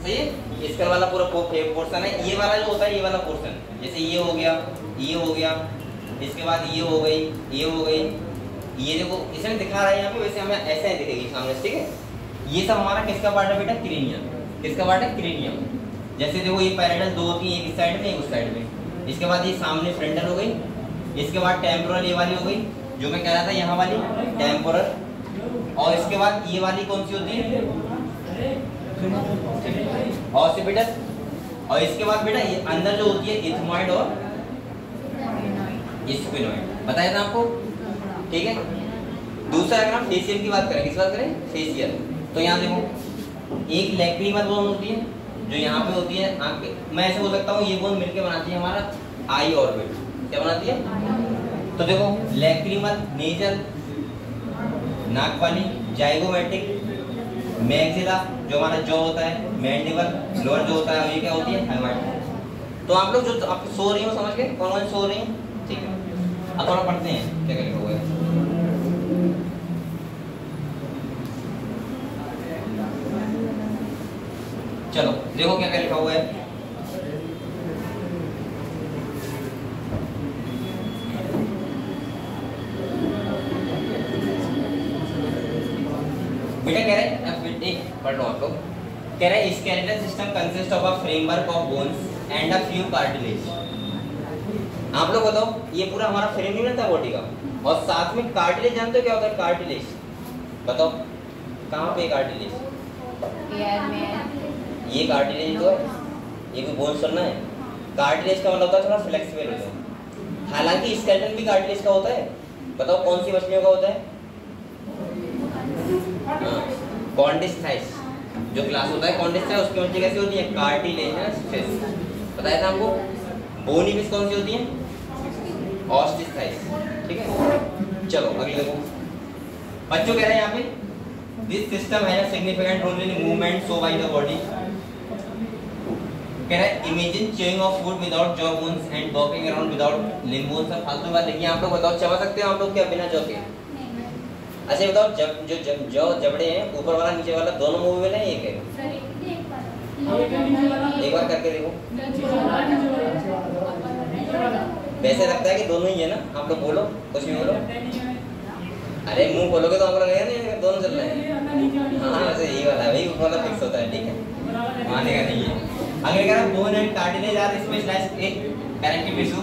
सही है, स्कल वाला पूरा पोर्शन है। ये वाला जो होता है, ये वाला पोर्शन, जैसे ये हो गया, ये हो गया, इसके बाद ये हो गई, ये हो गई, ये देखो इसमें दिखा रहा है यहाँ पे, वैसे हमें ऐसे ही दिखेगी सामने, ठीक है। ये सब हमारा किसका पार्ट है बेटा? क्रेनियम। किसका पार्ट है? क्रेनियम। जैसे देखो ये पैरेलल 2 होती है, एक इस साइड में एक उस साइड में। इसके बाद ये सामने फ्रंटल हो गई, इसके बाद टेम्पोरल ये वाली हो गई, जो मैं कह रहा था यहाँ वाली टेम्पोरल, और इसके बाद ये वाली कौन सी होती है? ऑसिपिटल। और इसके बाद बेटा ये अंदर जो होती है इथमॉइड और स्फिनॉइड, बताया था आपको, ठीक है। दूसरा अगर हम फेशियल की बात करें, किस बात करें? फेशियल। तो यहाँ देखो एक लैक्रिमल बोन होती है जो यहाँ पे होती है आँख पे, मैं ऐसे बोल सकता हूँ ये बोन मिलके बनाती है हमारा आई ऑर्बिट। क्या बनाती है? तो देखो लैक्रिमल, नेजल नाक वाली, जाइगोमेट्रिक, मैक्सिला जो हमारा जॉ होता है, मैंडिबल लोअर जो होता है, ये क्या होती है? हाइमाइड। तो आप लोग जो आप सो रही हो, समझ गए कौन कौन सो रही हैं, ठीक है। अब थोड़ा पढ़ते हैं क्या लिखा हुआ है। चलो देखो क्या क्या लिखा हुआ है। बेटा कह रहे पढ़ लो आप लोग, कह रहे हैं skeletal system consist of a framework of bones and a few cartilage. आप लोग बताओ, ये पूरा हमारा फ्रेम नहीं रहता बॉडी का, और साथ में कार्टिलेज, जानते हो क्या होता है कार्टिलेज? बताओ कहाँ पे कार्टिलेज? ये कार्टिलेज तो है, ये भी बोन सुनना है। कार्टिलेज का मतलब होता है थोड़ा फ्लेक्सिबल होता है, हालांकि स्केलेटन भी कार्टिलेज का होता है। बताओ कौन सी मछलियों का होता है? कॉन्डिस्टाइस जो क्लास होता है कॉन्डिस्टाइस, उसकी मछली कैसी होती है? Cartilaginous fish. बताया था हमको। बोनी फिश कौन सी होती है? ऑस्टिसाइस, ठीक है। चलो अगले देखो, बच्चों कह रहे हैं यहाँ पे दिस सिस्टम है significant role in movement so by the body. कह रहा है imagine chewing of food without jaw bones and walking around without limb bones. फालतू बात देखिए, आप लोग बताओ चबा सकते हो आप लोग क्या बिना जॉ के? अच्छा बताओ, जब जो जबड़े हैं ऊपर वाला नीचे वाला दोनों मूवेबल है, एक है? एक बार करके देखो। वैसे लगता है कि दोनों ही है ना, आप लोग बोलो, कुछ भी बोलो। अरे मुंह खोलोगे तो आपको लगेगा नहीं दोनों चल रहे हैं। हाँ वैसे यही वाला है भाई, वाला फिक्स होता है, ठीक है, मानेगा नहीं है। अगर कह रहा bone and cartilage are specialised in connective tissue,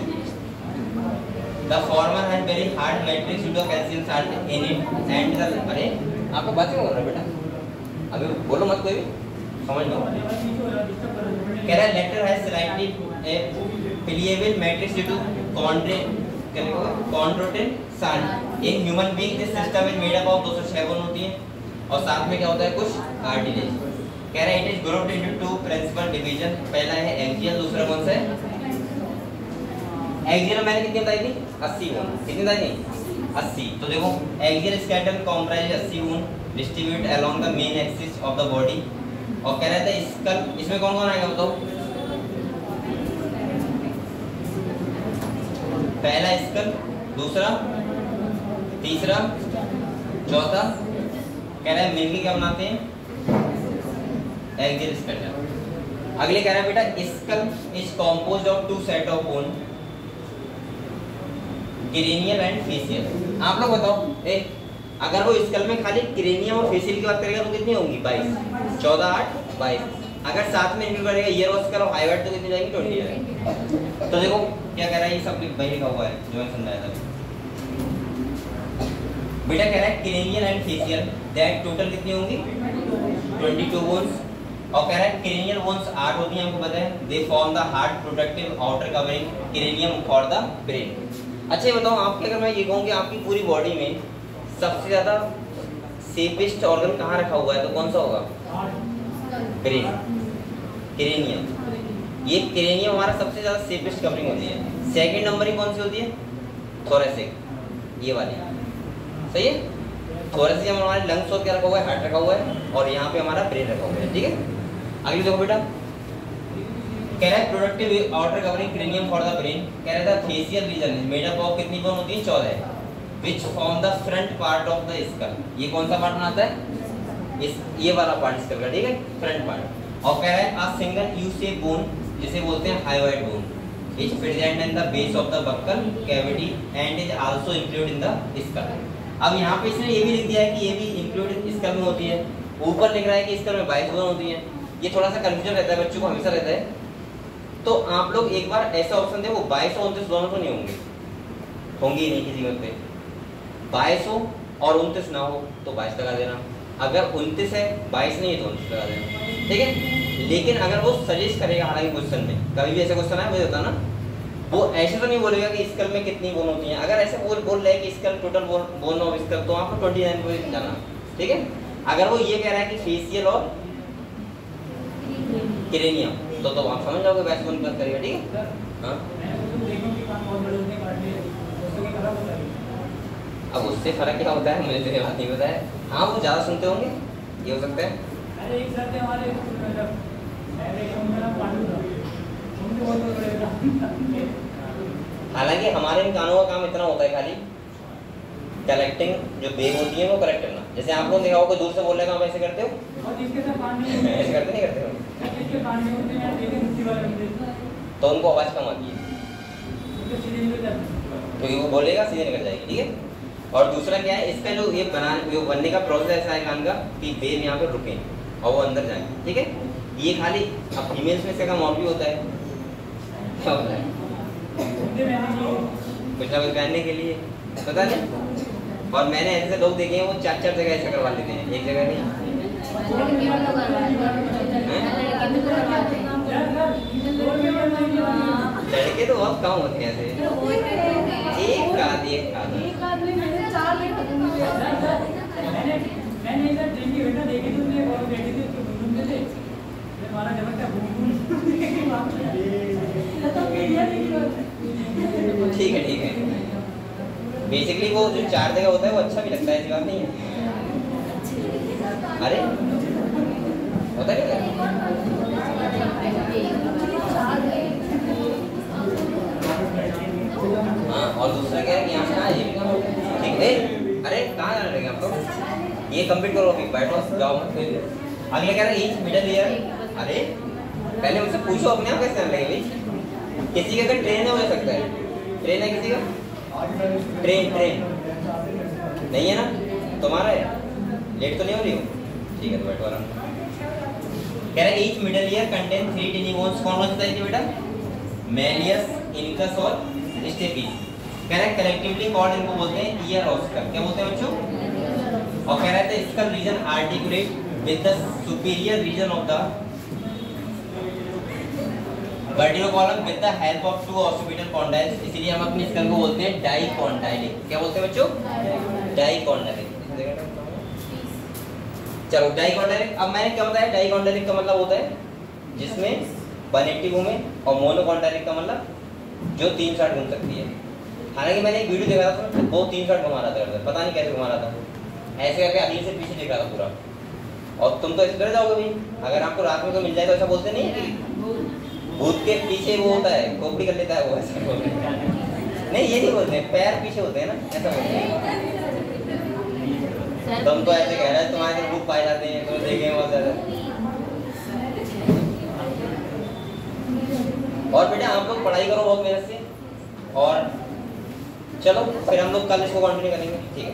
the former has very hard matrix due to calcium salt in it and the, अरे आपको बात क्यों कर रहा है बेटा, अभी बोलो मत कोई भी, समझ लो। कह रहा है latter has slightly pliable matrix due to chondroitin salt in human being this system is made up of 206 bone होती है और साथ में क्या होता है कुछ कार्टिलेज। कह रहा है it is grouped into two principal division, पहला है एक्सियल, दूसरा कौन सा है एक्सियल। मैंने कितनी बताई थी 80 बोन, कितनी बताई थी 80। तो देखो axial skeleton comprise 80 bone distribute along the main axis of the body. और कह रहा था स्कल, इसमें कौन कौन आएगा बताओ, पहला स्कल, दूसरा, तीसरा, चौथा। कह रहा है मिलके क्या बनाते हैं एक्सियल स्केलेटन। अगले कह रहा है बेटा skull is composed of two set of bone cranial and facial. आप लोग बताओ अगर वो स्कल में खाली क्रेनियम और फेशियल की बात करेगा तो कितनी होंगी 22, 14, 8, 22। अगर साथ में इंक्लूड करेगा ईयर और स्कल और हाइलाइट तो कितनी जाएगी 20 जाएगी। तो देखो क्या कह रहा है, ये सब वही लिखा हुआ है जो मैं समझाया था बेटा। कह रहा है cranial and facial that total कितनी होंगी 22 बोन्स। और कह रहा है क्रेनियल बोन्स 8 होती हैं, आपको पता है, they form the hard protective outer covering cranium for the brain. अच्छा ये बताओ आपके, अगर मैं ये कहूँ कि आपकी पूरी बॉडी में सबसे ज्यादा सेफेस्ट ऑर्गन कहाँ रखा हुआ है तो कौन सा होगा ब्रेन, क्रेनियम। ये क्रेनियम हमारा सबसे ज्यादा सेफेस्ट कवरिंग होती है। सेकंड नंबर ही कौन सी होती है थोरेसिक, ये वाली, सही है। थोरेसिक में हमारे लंग्स और क्या रखा हुआ है हार्ट रखा हुआ है और यहाँ पे हमारा ब्रेन रखा हुआ है, ठीक है। अगली देखो बेटा, कह रहा है productive outer covering cranium for the brain. कह रहा था facial region is made up of कितनी बोन होती है 14, which form the front part of the skull. ये कौन सा पार्ट बनाता है इस, ये वाला पार्ट स्कल का, ठीक है, फ्रंट पार्ट। और कह रहा है a single U shape bone जिसे बोलते हैं hyoid bone is present in the base of the buccal cavity and is also include in the skull. अब यहाँ पे इसने ये भी लिख दिया है कि ये भी इंक्लूड स्कल में होती है, ऊपर लिख रहा है कि स्कल में 22 बोन होती है। ये थोड़ा सा कंफ्यूजन रहता है बच्चों को, हमेशा रहता है। तो आप लोग एक बार ऐसा ऑप्शन देखो 22 और 29 दोनों तो नहीं होंगे, होंगे ही नहीं किसी वक्त पे। 22 और 29 ना हो तो 22 लगा देना, अगर 29 है 22 नहीं है तो 29 लगा देना, ठीक है। लेकिन अगर वो सजेस्ट करेगा, हालांकि क्वेश्चन में कभी भी ऐसा क्वेश्चन है मुझे बताना, वो ऐसे तो नहीं बोलेगा कि स्कल में कितनी बोन होती है। अगर ऐसे बोल रहे हैं कि skull total bone of skull तो आपको 29 पे जाना, ठीक है। अगर वो ये कह रहा है कि फेशियल और क्रेनियम तो आप समझ जाओगे वैसे बोन बात करेगा, ठीक है। हाँ अब उससे फर्क क्या होता है मुझे तो ये बात नहीं पता है। हाँ वो ज़्यादा सुनते होंगे, ये हो सकता है। हालांकि हमारे इन कानों का काम इतना होता है खाली कलेक्टिंग जो वेव होती है वो कलेक्ट करना। जैसे आप लोग देखा होगा दूर से बोलने का आप ऐसे करते हो ऐसे करते नहीं करते हो तो उनको आवाज़ कम आती है तो वो बोलेगा सीधे निकल जाएगी, ठीक है। और दूसरा क्या है, इसका जो ये बनने का प्रोसेस ऐसा है कान का कि वेव यहाँ पर रुके और वो अंदर जाए, ठीक है। ये खाली अब फीमेल्स में इसका काम और भी होता है, क्या होता है कुछ ना कुछ पहनने के लिए, पता नहीं। और मैंने ऐसे लोग देखे हैं वो 4-4 जगह ऐसा करवा लेते हैं, एक जगह नहीं। लड़के तो बहुत कम होते हैं ऐसे, एक का ठीक है, ठीक है। बेसिकली वो जो 4 जगह होता है वो अच्छा भी लगता है, ऐसी बात नहीं है। अरे होता क्या है? हाँ और दूसरा क्या है कि यहाँ से ये भी काम ठीक है। अरे कहाँ जाने लगे आप लोग, ये कंप्लीट करो अभी, बैठो जाओ मत। अगले कह रहे हैं ईच मिडल ईयर, अरे पहले मुझसे पूछो अपने आप कैसे जान लेंगे भाई। किसी का अगर ट्रेन है हो सकता है, ट्रेन है किसी का, ट्रेन नहीं है ना, तुम्हारा है, लेट तो नहीं हो रही हो, ठीक है तो बैठो आराम। कह रहा है each middle ear contain 3 टिनी bones, कौन कौन सा है बेटा, मेलियस, इनकस और स्टेपीज। कह रहा है कलेक्टिवली कॉल्ड, इनको बोलते हैं ईयर ऑस्कर, क्या बोलते हैं बच्चों, और कह रहा है इसका region articulate with the superior region of the vertebral column with the help of 2 occipital condyles, इसलिए हम अपने स्कल को बोलते हैं डाइकॉन्डाइलिक। क्या बोलते हैं बच्चों, डाइकॉन्डाइलिक। चलो डाइकॉन्डाइलिक, अब मैंने क्या बताया, डाइकॉन्डाइलिक का मतलब होता है जिसमें 180 घूमे, और मोनोकॉन्डाइलिक का मतलब जो 360 घूम सकती है। हालांकि मैंने एक वीडियो देखा था वो 360 घुमा रहा था, पता नहीं कैसे घुमा रहा था, ऐसे करके आगे से पीछे देख रहा था पूरा, और तुम तो ऐसे कर जाओगे भाई, अगर आपको रात में तो मिल जाए तो ऐसा बोलते नहीं है कि भूत के पीछे वो होता है, खोपड़ी कर लेता है वो, ऐसा बोलते हैं नहीं, ये नहीं बोलते, पैर पीछे होते हैं ना, ऐसा बोलते हैं। तुम तो ऐसे कह रहे हैं तुम्हारे रूप पाए जाते हैं, तो देखेंगे बहुत ज्यादा। और बेटा आप लोग पढ़ाई करो बहुत मेहनत से, और चलो फिर हम लोग कल इसको कंटिन्यू करेंगे, ठीक है।